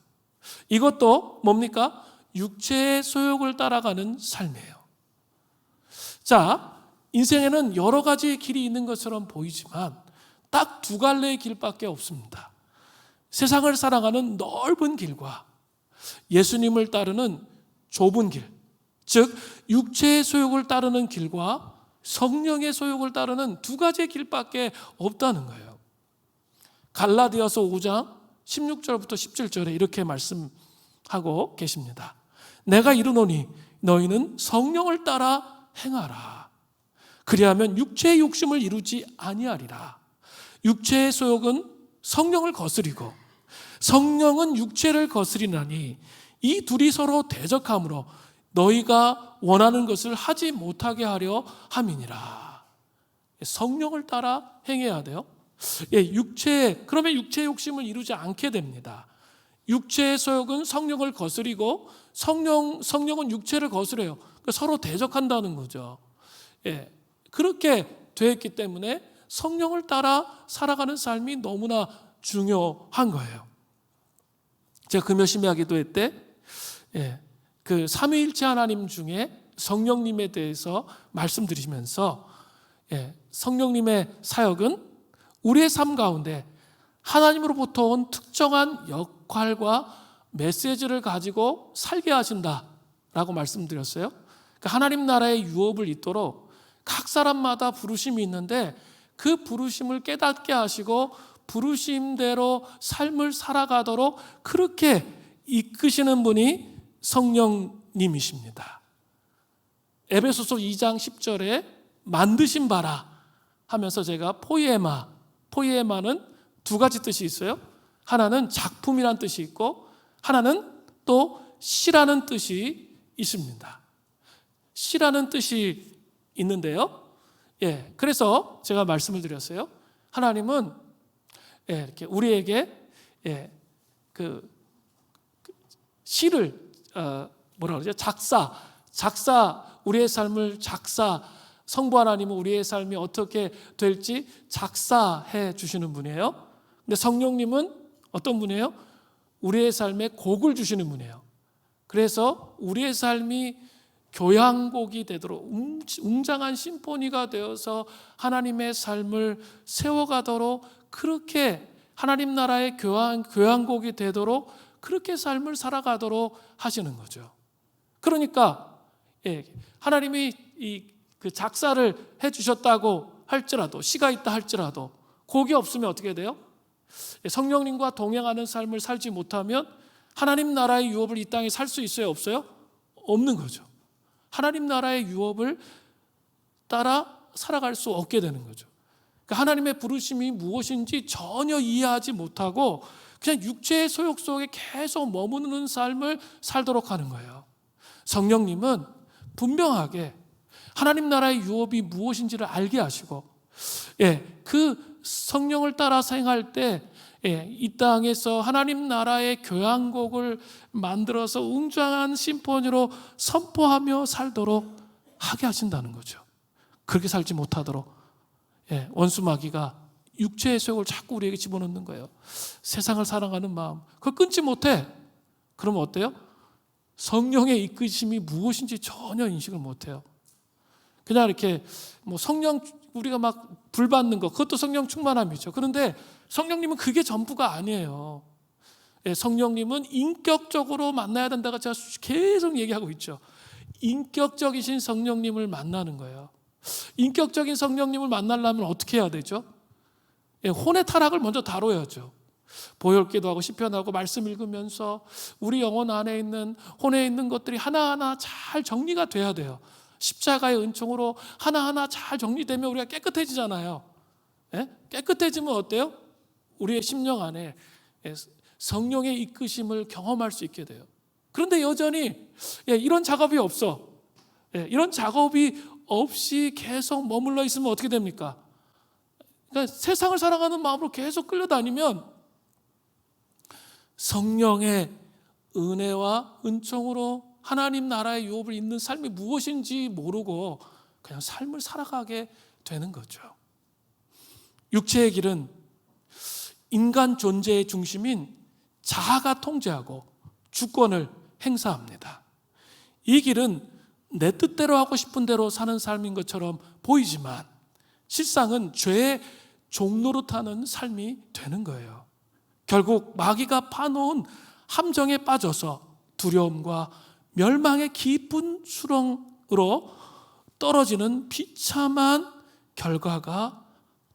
이것도 뭡니까? 육체의 소욕을 따라가는 삶이에요. 자, 인생에는 여러 가지 길이 있는 것처럼 보이지만 딱 두 갈래의 길밖에 없습니다. 세상을 살아가는 넓은 길과 예수님을 따르는 좁은 길, 즉 육체의 소욕을 따르는 길과 성령의 소욕을 따르는 두 가지의 길밖에 없다는 거예요. 갈라디아서 5장 16절부터 17절에 이렇게 말씀하고 계십니다. 내가 이르노니 너희는 성령을 따라 행하라. 그리하면 육체의 욕심을 이루지 아니하리라. 육체의 소욕은 성령을 거스리고 성령은 육체를 거스리나니 이 둘이 서로 대적하므로 너희가 원하는 것을 하지 못하게 하려 함이니라. 성령을 따라 행해야 돼요. 그러면 육체의 욕심을 이루지 않게 됩니다. 육체의 소욕은 성령을 거스리고 성령은 육체를 거스려요. 그러니까 서로 대적한다는 거죠. 그렇게 되었기 때문에 성령을 따라 살아가는 삶이 너무나 중요한 거예요. 제가 금요심야 기도회 때 그 삼위일체 하나님 중에 성령님에 대해서 말씀드리면서 성령님의 사역은 우리의 삶 가운데 하나님으로부터 온 특정한 역할과 메시지를 가지고 살게 하신다라고 말씀드렸어요. 그러니까 하나님 나라의 유업을 잇도록 각 사람마다 부르심이 있는데 그 부르심을 깨닫게 하시고 부르심대로 삶을 살아가도록 그렇게 이끄시는 분이 성령님이십니다. 에베소서 2장 10절에 만드신 바라 하면서 제가 포이에마는 두 가지 뜻이 있어요. 하나는 작품이란 뜻이 있고 하나는 또 시라는 뜻이 있습니다. 시라는 뜻이 있는데요. 그래서 제가 말씀을 드렸어요. 하나님은 이렇게 우리에게 그 시를 뭐라 그러죠? 작사 우리의 삶을 성부 하나님은 우리의 삶이 어떻게 될지 작사해 주시는 분이에요. 근데 성령님은 어떤 분이에요? 우리의 삶에 곡을 주시는 분이에요. 그래서 우리의 삶이 교향곡이 되도록 웅장한 심포니가 되어서 하나님의 삶을 세워가도록 그렇게 하나님 나라의 교향곡이 되도록 그렇게 삶을 살아가도록 하시는 거죠. 그러니까 하나님이 그 작사를 해주셨다고 할지라도 시가 있다 할지라도 곡이 없으면 어떻게 돼요? 성령님과 동행하는 삶을 살지 못하면 하나님 나라의 유업을 이 땅에 살 수 있어요? 없어요? 없는 거죠. 하나님 나라의 유업을 따라 살아갈 수 없게 되는 거죠. 그러니까 하나님의 부르심이 무엇인지 전혀 이해하지 못하고 그냥 육체의 소욕 속에 계속 머무는 삶을 살도록 하는 거예요. 성령님은 분명하게 하나님 나라의 유업이 무엇인지를 알게 하시고 그 성령을 따라 행할 때 이 땅에서 하나님 나라의 교향곡을 만들어서 웅장한 심포니로 선포하며 살도록 하게 하신다는 거죠. 그렇게 살지 못하도록 원수 마귀가 육체의 소욕을 자꾸 우리에게 집어넣는 거예요. 세상을 사랑하는 마음 그걸 끊지 못해. 그러면 어때요? 성령의 이끄심이 무엇인지 전혀 인식을 못해요. 그냥 이렇게 성령 우리가 막 불 받는 거 그것도 성령 충만함이죠. 그런데 성령님은 그게 전부가 아니에요. 성령님은 인격적으로 만나야 된다고 제가 계속 얘기하고 있죠. 인격적이신 성령님을 만나는 거예요. 인격적인 성령님을 만나려면 어떻게 해야 되죠? 혼의 타락을 먼저 다뤄야죠. 보혈기도하고 시편하고 말씀 읽으면서 우리 영혼 안에 있는 혼에 있는 것들이 하나하나 잘 정리가 돼야 돼요. 십자가의 은총으로 하나하나 잘 정리되면 우리가 깨끗해지잖아요. 깨끗해지면 어때요? 우리의 심령 안에 성령의 이끄심을 경험할 수 있게 돼요. 그런데 여전히 이런 작업이 없어. 이런 작업이 없이 계속 머물러 있으면 어떻게 됩니까? 그러니까 세상을 사랑하는 마음으로 계속 끌려다니면 성령의 은혜와 은총으로 하나님 나라의 유업을 잇는 삶이 무엇인지 모르고 그냥 삶을 살아가게 되는 거죠. 육체의 길은 인간 존재의 중심인 자아가 통제하고 주권을 행사합니다. 이 길은 내 뜻대로 하고 싶은 대로 사는 삶인 것처럼 보이지만 실상은 죄의 종노릇하는 삶이 되는 거예요. 결국 마귀가 파놓은 함정에 빠져서 두려움과 멸망의 깊은 수렁으로 떨어지는 비참한 결과가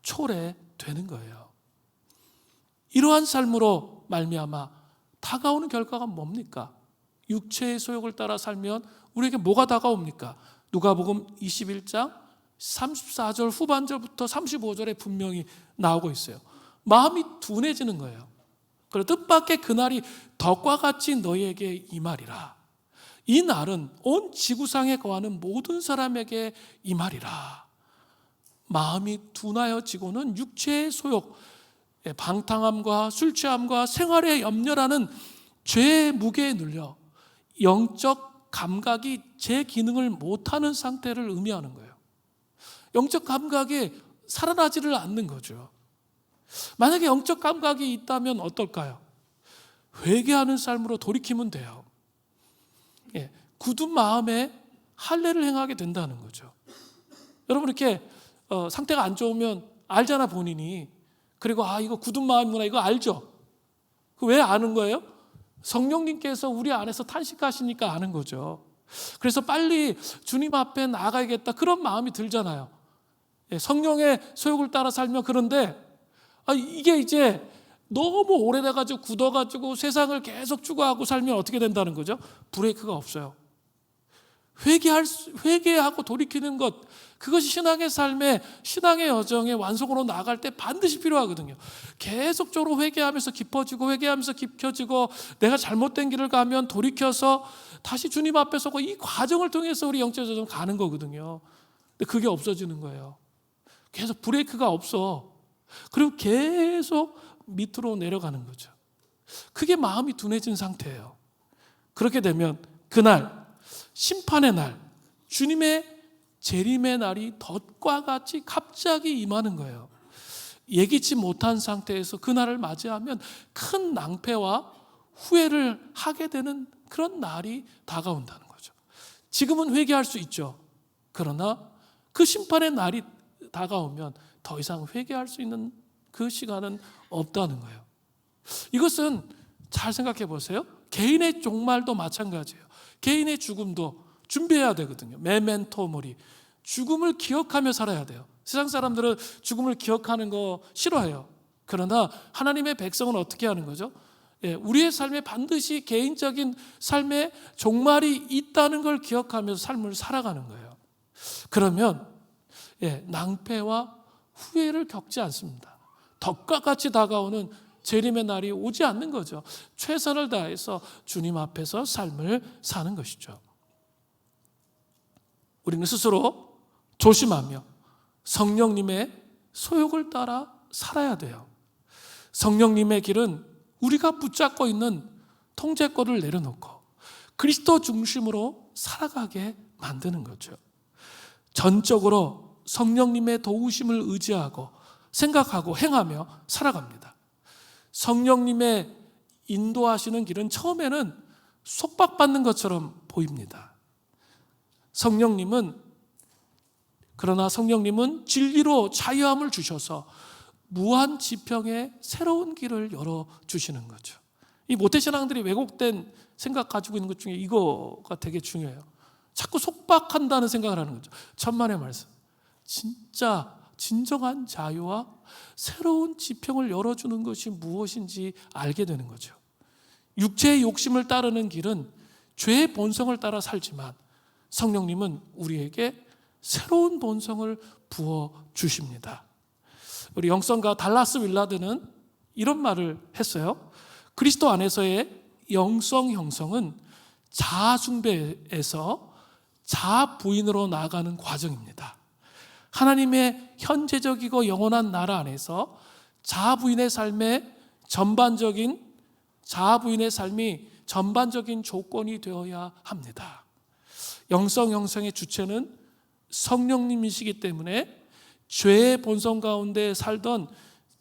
초래되는 거예요. 이러한 삶으로 말미암아 다가오는 결과가 뭡니까? 육체의 소욕을 따라 살면 우리에게 뭐가 다가옵니까? 누가복음 21장 34절 후반절부터 35절에 분명히 나오고 있어요. 마음이 둔해지는 거예요. 그리고 뜻밖의 그날이 덕과 같이 너희에게 임하리라. 이 날은 온 지구상에 거하는 모든 사람에게 임하리라. 마음이 둔하여지고는 육체의 소욕, 방탕함과 술 취함과 생활의 염려라는 죄의 무게에 눌려 영적 감각이 제 기능을 못하는 상태를 의미하는 거예요. 영적 감각이 살아나지를 않는 거죠. 만약에 영적 감각이 있다면 어떨까요? 회개하는 삶으로 돌이키면 돼요. 굳은 마음에 할례를 행하게 된다는 거죠. 여러분 이렇게 상태가 안 좋으면 알잖아 본인이. 그리고 이거 굳은 마음이구나 이거 알죠? 왜 아는 거예요? 성령님께서 우리 안에서 탄식하시니까 아는 거죠. 그래서 빨리 주님 앞에 나가야겠다 그런 마음이 들잖아요. 성령의 소욕을 따라 살면. 그런데 이게 이제 너무 오래돼가지고 굳어가지고 세상을 계속 추구하고 살면 어떻게 된다는 거죠? 브레이크가 없어요. 회개하고 돌이키는 것, 그것이 신앙의 삶에, 신앙의 여정에 완성으로 나아갈 때 반드시 필요하거든요. 계속적으로 회개하면서 깊어지고 회개하면서 깊어지고 내가 잘못된 길을 가면 돌이켜서 다시 주님 앞에 서고 이 과정을 통해서 우리 영적 여정 가는 거거든요. 근데 그게 없어지는 거예요. 계속 브레이크가 없어. 그리고 계속 밑으로 내려가는 거죠. 그게 마음이 둔해진 상태예요. 그렇게 되면 그날 심판의 날, 주님의 재림의 날이 덫과 같이 갑자기 임하는 거예요. 예기치 못한 상태에서 그날을 맞이하면 큰 낭패와 후회를 하게 되는 그런 날이 다가온다는 거죠. 지금은 회개할 수 있죠. 그러나 그 심판의 날이 다가오면 더 이상 회개할 수 있는 그 시간은 없다는 거예요. 이것은 잘 생각해 보세요. 개인의 종말도 마찬가지예요. 개인의 죽음도 준비해야 되거든요. 메멘토 모리. 죽음을 기억하며 살아야 돼요. 세상 사람들은 죽음을 기억하는 거 싫어해요. 그러나 하나님의 백성은 어떻게 하는 거죠? 우리의 삶에 반드시 개인적인 삶의 종말이 있다는 걸 기억하면서 삶을 살아가는 거예요. 그러면 낭패와 후회를 겪지 않습니다. 덕과 같이 다가오는 재림의 날이 오지 않는 거죠. 최선을 다해서 주님 앞에서 삶을 사는 것이죠. 우리는 스스로 조심하며 성령님의 소욕을 따라 살아야 돼요. 성령님의 길은 우리가 붙잡고 있는 통제권을 내려놓고 그리스도 중심으로 살아가게 만드는 거죠. 전적으로 성령님의 도우심을 의지하고 생각하고 행하며 살아갑니다. 성령님의 인도하시는 길은 처음에는 속박받는 것처럼 보입니다. 그러나 성령님은 진리로 자유함을 주셔서 무한 지평의 새로운 길을 열어주시는 거죠. 이 모태신앙들이 왜곡된 생각 가지고 있는 것 중에 이거가 되게 중요해요. 자꾸 속박한다는 생각을 하는 거죠. 천만의 말씀. 진짜 진정한 자유와 새로운 지평을 열어주는 것이 무엇인지 알게 되는 거죠. 육체의 욕심을 따르는 길은 죄의 본성을 따라 살지만 성령님은 우리에게 새로운 본성을 부어주십니다. 우리 영성가 달라스 윌라드는 이런 말을 했어요. 그리스도 안에서의 영성 형성은 자아 숭배에서 자아 부인으로 나아가는 과정입니다. 하나님의 현재적이고 영원한 나라 안에서 자아 부인의 삶이 전반적인 조건이 되어야 합니다. 영성 형성의 주체는 성령님이시기 때문에 죄의 본성 가운데 살던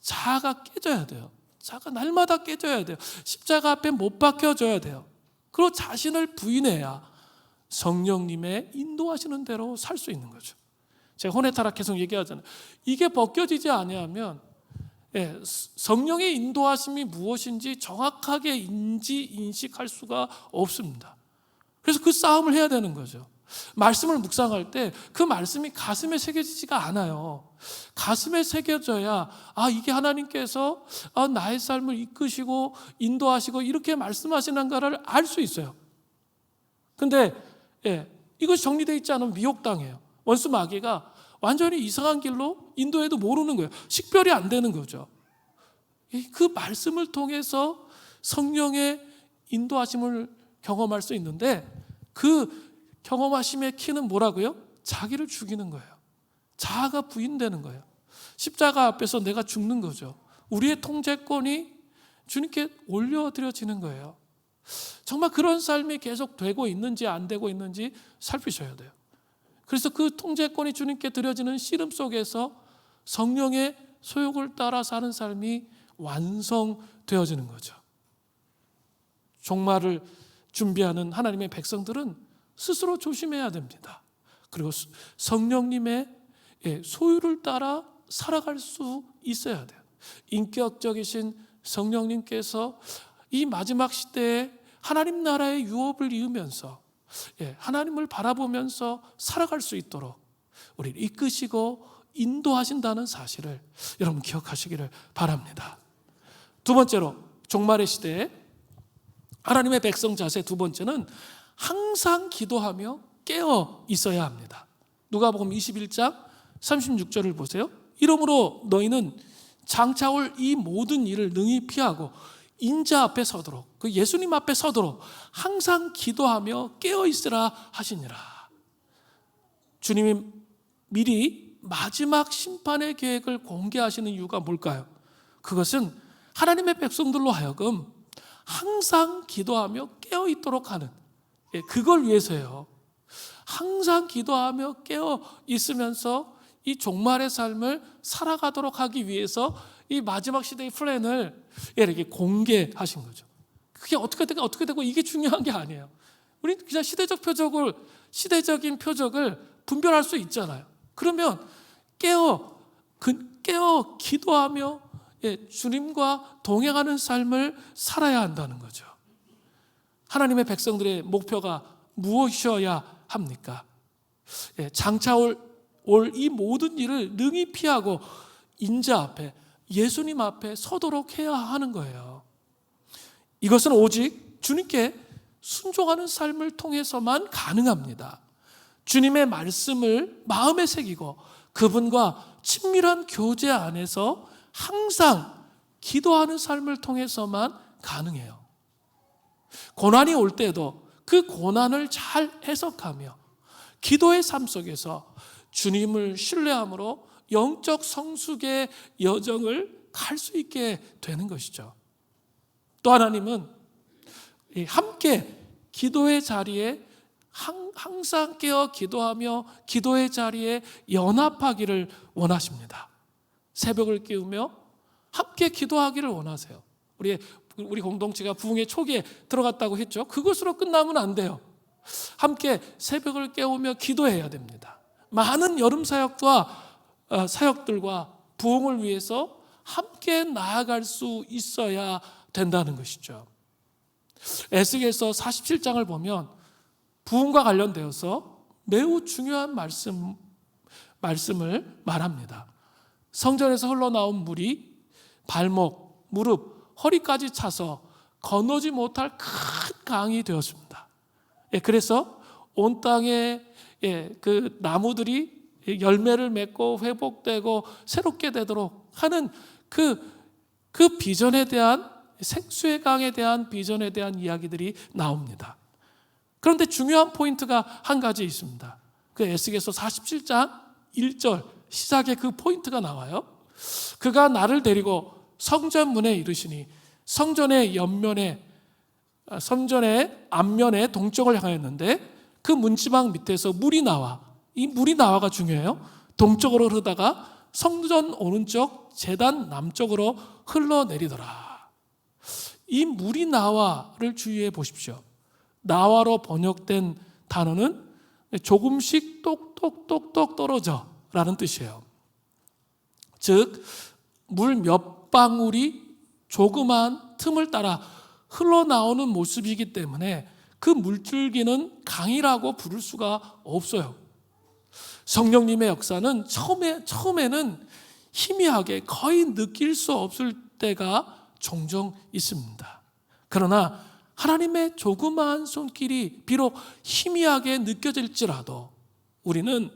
자아가 깨져야 돼요. 십자가 날마다 깨져야 돼요. 십자가 앞에 못 박혀져야 돼요. 그리고 자신을 부인해야 성령님의 인도하시는 대로 살 수 있는 거죠. 제가 혼외타락 계속 얘기하잖아요. 이게 벗겨지지 아니하면 성령의 인도하심이 무엇인지 정확하게 인식할 수가 없습니다. 그래서 그 싸움을 해야 되는 거죠. 말씀을 묵상할 때 그 말씀이 가슴에 새겨지지가 않아요. 가슴에 새겨져야 이게 하나님께서 나의 삶을 이끄시고 인도하시고 이렇게 말씀하시는가를 알 수 있어요. 근데 이것이 정리되어 있지 않으면 미혹당해요. 원수 마귀가 완전히 이상한 길로 인도해도 모르는 거예요. 식별이 안 되는 거죠. 그 말씀을 통해서 성령의 인도하심을 경험할 수 있는데 그 경험하심의 키는 뭐라고요? 자기를 죽이는 거예요. 자아가 부인되는 거예요. 십자가 앞에서 내가 죽는 거죠. 우리의 통제권이 주님께 올려드려지는 거예요. 정말 그런 삶이 계속 되고 있는지 안 되고 있는지 살피셔야 돼요. 그래서 그 통제권이 주님께 드려지는 씨름 속에서 성령의 소욕을 따라 사는 삶이 완성되어지는 거죠. 종말을 준비하는 하나님의 백성들은 스스로 조심해야 됩니다. 그리고 성령님의 소유를 따라 살아갈 수 있어야 돼요. 인격적이신 성령님께서 이 마지막 시대에 하나님 나라의 유업을 이으면서 하나님을 바라보면서 살아갈 수 있도록 우리를 이끄시고 인도하신다는 사실을 여러분 기억하시기를 바랍니다. 두 번째로 종말의 시대에 하나님의 백성 자세 두 번째는 항상 기도하며 깨어 있어야 합니다. 누가복음 21장 36절을 보세요. 이러므로 너희는 장차올 이 모든 일을 능히 피하고 인자 앞에 서도록, 그 예수님 앞에 서도록 항상 기도하며 깨어 있으라 하시니라. 주님이 미리 마지막 심판의 계획을 공개하시는 이유가 뭘까요? 그것은 하나님의 백성들로 하여금 항상 기도하며 깨어 있도록 하는, 그걸 위해서예요. 항상 기도하며 깨어 있으면서 이 종말의 삶을 살아가도록 하기 위해서 이 마지막 시대의 플랜을 이렇게 공개하신 거죠. 그게 어떻게 되고 이게 중요한 게 아니에요. 우리 그냥 시대적인 표적을 분별할 수 있잖아요. 그러면 깨어 기도하며 주님과 동행하는 삶을 살아야 한다는 거죠. 하나님의 백성들의 목표가 무엇이어야 합니까? 장차 올 이 모든 일을 능히 피하고 인자 앞에, 예수님 앞에 서도록 해야 하는 거예요. 이것은 오직 주님께 순종하는 삶을 통해서만 가능합니다. 주님의 말씀을 마음에 새기고 그분과 친밀한 교제 안에서 항상 기도하는 삶을 통해서만 가능해요. 고난이 올 때도 그 고난을 잘 해석하며 기도의 삶 속에서 주님을 신뢰함으로 영적 성숙의 여정을 갈 수 있게 되는 것이죠. 또 하나님은 함께 기도의 자리에 항상 깨어 기도하며 기도의 자리에 연합하기를 원하십니다. 새벽을 깨우며 함께 기도하기를 원하세요. 우리 공동체가 부흥의 초기에 들어갔다고 했죠. 그것으로 끝나면 안 돼요. 함께 새벽을 깨우며 기도해야 됩니다. 많은 여름 사역들과 부흥을 위해서 함께 나아갈 수 있어야 된다는 것이죠. 에스겔서 47장을 보면 부흥과 관련되어서 매우 중요한 말씀을 말합니다. 성전에서 흘러나온 물이 발목, 무릎, 허리까지 차서 건너지 못할 큰 강이 되었습니다. 그래서 온 땅에 그 나무들이 열매를 맺고 회복되고 새롭게 되도록 하는 그 비전에 대한, 생수의 강에 대한 비전에 대한 이야기들이 나옵니다. 그런데 중요한 포인트가 한 가지 있습니다. 그 에스겔서 47장 1절 시작에 그 포인트가 나와요. 그가 나를 데리고 성전 문에 이르시니 성전의 앞면에 동쪽을 향했는데 그 문지방 밑에서 물이 나와, 이 물이 나와가 중요해요. 동쪽으로 흐르다가 성전 오른쪽 제단 남쪽으로 흘러내리더라. 이 물이 나와를 주의해 보십시오. 나와로 번역된 단어는 조금씩 똑똑똑똑 떨어져 라는 뜻이에요. 즉, 물 몇 방울이 조그만 틈을 따라 흘러나오는 모습이기 때문에 그 물줄기는 강이라고 부를 수가 없어요. 성령님의 역사는 처음에는 희미하게 거의 느낄 수 없을 때가 종종 있습니다. 그러나 하나님의 조그마한 손길이 비록 희미하게 느껴질지라도 우리는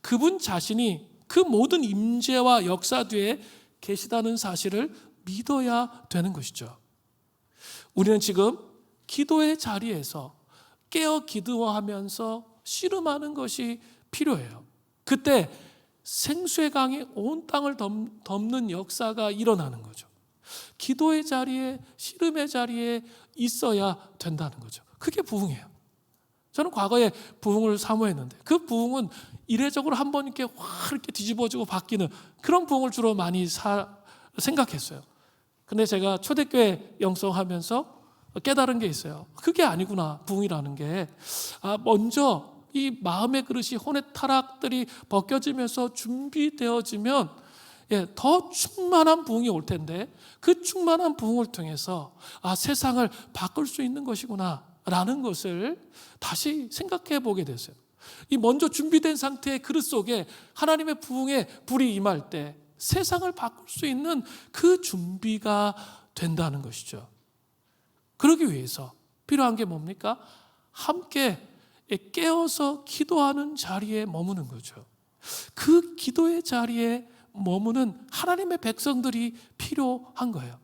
그분 자신이 그 모든 임재와 역사 뒤에 계시다는 사실을 믿어야 되는 것이죠. 우리는 지금 기도의 자리에서 깨어 기도하면서 씨름하는 것이 필요해요. 그때 생수의 강이 온 땅을 덮는 역사가 일어나는 거죠. 기도의 자리에, 씨름의 자리에 있어야 된다는 거죠. 그게 부흥이에요. 저는 과거에 부흥을 사모했는데 그 부흥은 이례적으로 한 번 이렇게 확 이렇게 뒤집어지고 바뀌는 그런 부흥을 주로 많이 생각했어요. 근데 제가 초대교회 영성하면서 깨달은 게 있어요. 그게 아니구나, 부흥이라는 게. 먼저 이 마음의 그릇이 혼의 타락들이 벗겨지면서 준비되어지면 더 충만한 부흥이 올 텐데 그 충만한 부흥을 통해서 세상을 바꿀 수 있는 것이구나 라는 것을 다시 생각해 보게 됐어요. 이 먼저 준비된 상태의 그릇 속에 하나님의 부흥의 불이 임할 때 세상을 바꿀 수 있는 그 준비가 된다는 것이죠. 그러기 위해서 필요한 게 뭡니까? 함께 깨어서 기도하는 자리에 머무는 거죠. 그 기도의 자리에 머무는 하나님의 백성들이 필요한 거예요.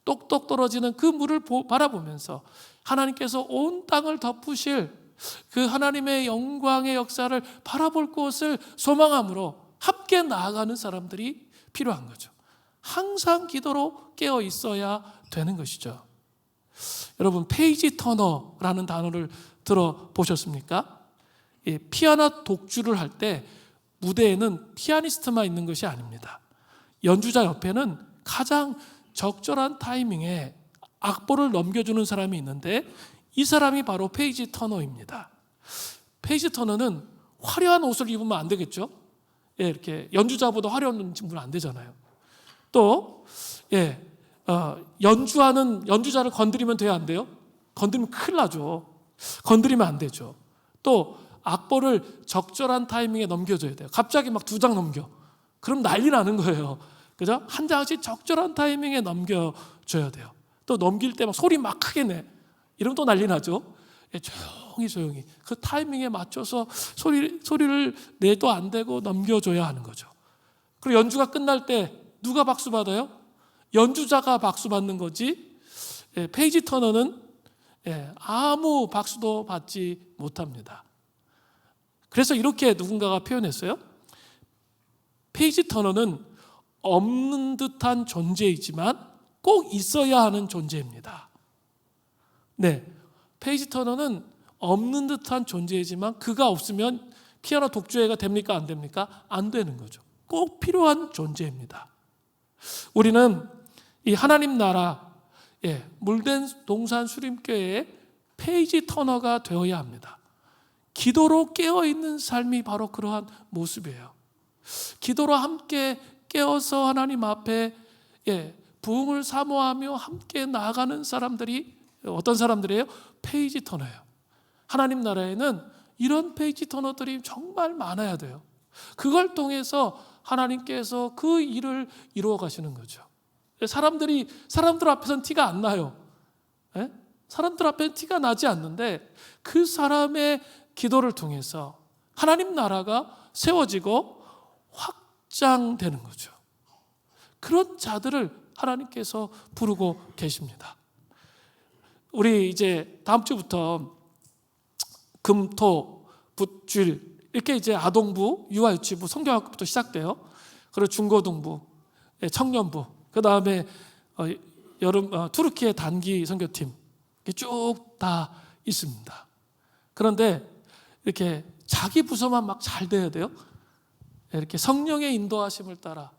똑똑 떨어지는 그 물을 바라보면서 하나님께서 온 땅을 덮으실 그 하나님의 영광의 역사를 바라볼 곳을 소망함으로 함께 나아가는 사람들이 필요한 거죠. 항상 기도로 깨어 있어야 되는 것이죠. 여러분, 페이지 터너라는 단어를 들어보셨습니까? 피아노 독주를 할 때 무대에는 피아니스트만 있는 것이 아닙니다. 연주자 옆에는 가장 적절한 타이밍에 악보를 넘겨주는 사람이 있는데 이 사람이 바로 페이지 터너입니다. 페이지 터너는 화려한 옷을 입으면 안 되겠죠? 이렇게 연주자보다 화려한 옷 입으면 안 되잖아요. 또 연주하는 연주자를 건드리면 돼요, 안 돼요? 건드리면 큰일 나죠. 건드리면 안 되죠. 또 악보를 적절한 타이밍에 넘겨줘야 돼요. 갑자기 막 2장 넘겨. 그럼 난리 나는 거예요. 그죠? 한 장씩 적절한 타이밍에 넘겨줘야 돼요. 또 넘길 때 막 소리 막 크게 내. 이러면 또 난리 나죠. 조용히 그 타이밍에 맞춰서 소리를 내도 안 되고 넘겨줘야 하는 거죠. 그리고 연주가 끝날 때 누가 박수 받아요? 연주자가 박수 받는 거지. 페이지 터너는 아무 박수도 받지 못합니다. 그래서 이렇게 누군가가 표현했어요. 페이지 터너는 없는 듯한 존재이지만 꼭 있어야 하는 존재입니다. 페이지 터너는 없는 듯한 존재이지만 그가 없으면 피아노 독주회가 됩니까? 안 됩니까? 안 되는 거죠. 꼭 필요한 존재입니다. 우리는 이 하나님 나라 물된 동산 수림교회의 페이지 터너가 되어야 합니다. 기도로 깨어있는 삶이 바로 그러한 모습이에요. 기도로 함께 깨어서 하나님 앞에 부흥을 사모하며 함께 나아가는 사람들이 어떤 사람들이에요? 페이지 터너예요. 하나님 나라에는 이런 페이지 터너들이 정말 많아야 돼요. 그걸 통해서 하나님께서 그 일을 이루어 가시는 거죠. 사람들 앞에서는 티가 안 나요. 사람들 앞에는 티가 나지 않는데 그 사람의 기도를 통해서 하나님 나라가 세워지고 확장되는 거죠. 그런 자들을 하나님께서 부르고 계십니다. 우리 이제 다음 주부터 금, 토, 붓주일 이렇게 이제 아동부, 유아유치부, 성경학부터 시작돼요. 그리고 중고등부, 청년부, 그 다음에 투르키의 단기 선교팀 쭉 다 있습니다. 그런데 이렇게 자기 부서만 막 잘 돼야 돼요. 이렇게 성령의 인도하심을 따라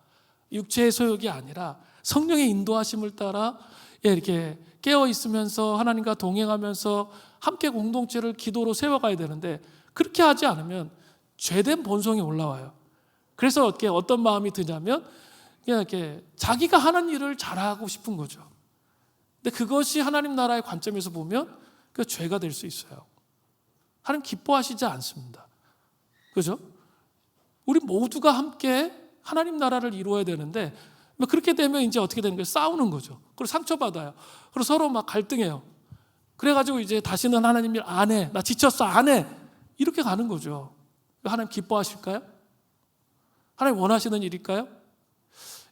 육체의 소욕이 아니라 성령의 인도하심을 따라 이렇게 깨어 있으면서 하나님과 동행하면서 함께 공동체를 기도로 세워가야 되는데 그렇게 하지 않으면 죄된 본성이 올라와요. 그래서 어떤 마음이 드냐면 그냥 이렇게 자기가 하는 일을 잘하고 싶은 거죠. 근데 그것이 하나님 나라의 관점에서 보면 그 죄가 될 수 있어요. 하나님 기뻐하시지 않습니다. 그죠? 우리 모두가 함께 하나님 나라를 이루어야 되는데 그렇게 되면 이제 어떻게 되는 거예요? 싸우는 거죠. 그리고 상처받아요. 그리고 서로 막 갈등해요. 그래가지고 이제 다시는 하나님 일 안 해. 나 지쳤어. 안 해. 이렇게 가는 거죠. 하나님 기뻐하실까요? 하나님 원하시는 일일까요?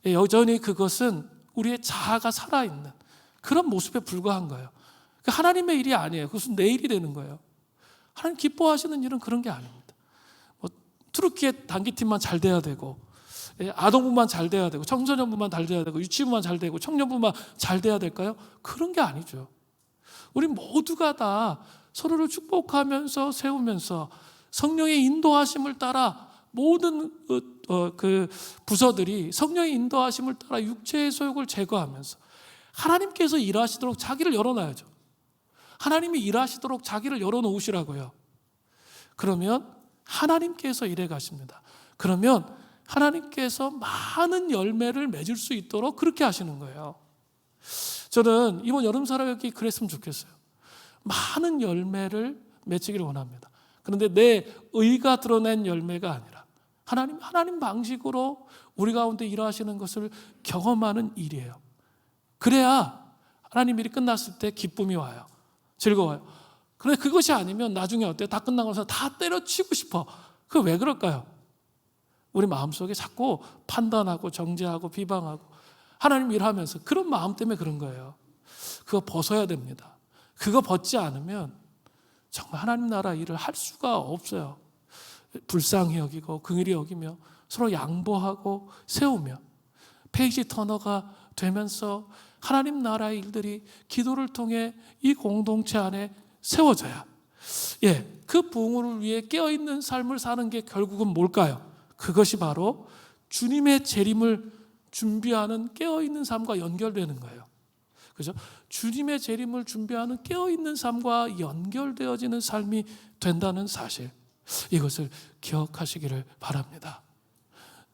여전히 그것은 우리의 자아가 살아있는 그런 모습에 불과한 거예요. 하나님의 일이 아니에요. 그것은 내 일이 되는 거예요. 하나님 기뻐하시는 일은 그런 게 아닙니다. 트루키의 단기팀만 잘 돼야 되고 아동부만 잘 돼야 되고 청소년부만 잘 돼야 되고 유치부만 잘 되고 청년부만 잘 돼야 될까요? 그런 게 아니죠. 우리 모두가 다 서로를 축복하면서 세우면서 성령의 인도하심을 따라 모든 그 부서들이 성령의 인도하심을 따라 육체의 소욕을 제거하면서 하나님께서 일하시도록 자기를 열어놔야죠. 하나님이 일하시도록 자기를 열어놓으시라고요. 그러면 하나님께서 일해 가십니다. 그러면 하나님께서 많은 열매를 맺을 수 있도록 그렇게 하시는 거예요. 저는 이번 여름 사역이 그랬으면 좋겠어요. 많은 열매를 맺기를 원합니다. 그런데 내 의가 드러낸 열매가 아니라 하나님 방식으로 우리 가운데 일하시는 것을 경험하는 일이에요. 그래야 하나님 일이 끝났을 때 기쁨이 와요. 즐거워요. 그런데 그것이 아니면 나중에 어때요? 다 끝나고 나서 다 때려치고 싶어. 그게 왜 그럴까요? 우리 마음속에 자꾸 판단하고 정죄하고 비방하고 하나님 일하면서 그런 마음 때문에 그런 거예요. 그거 벗어야 됩니다. 그거 벗지 않으면 정말 하나님 나라 일을 할 수가 없어요. 불쌍히 여기고 긍휼히 여기며 서로 양보하고 세우며 페이지 터너가 되면서 하나님 나라의 일들이 기도를 통해 이 공동체 안에 세워져야 그 부흥을 위해 깨어있는 삶을 사는 게 결국은 뭘까요? 그것이 바로 주님의 재림을 준비하는 깨어있는 삶과 연결되는 거예요. 그죠? 주님의 재림을 준비하는 깨어있는 삶과 연결되어지는 삶이 된다는 사실, 이것을 기억하시기를 바랍니다.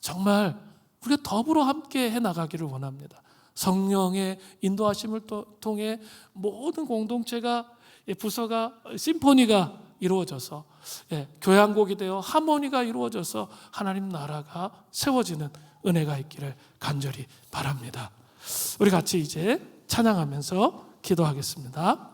정말 우리가 더불어 함께 해나가기를 원합니다. 성령의 인도하심을 통해 모든 공동체가 부서가 심포니가 이루어져서 교향곡이 되어 하모니가 이루어져서 하나님 나라가 세워지는 은혜가 있기를 간절히 바랍니다. 우리 같이 이제 찬양하면서 기도하겠습니다.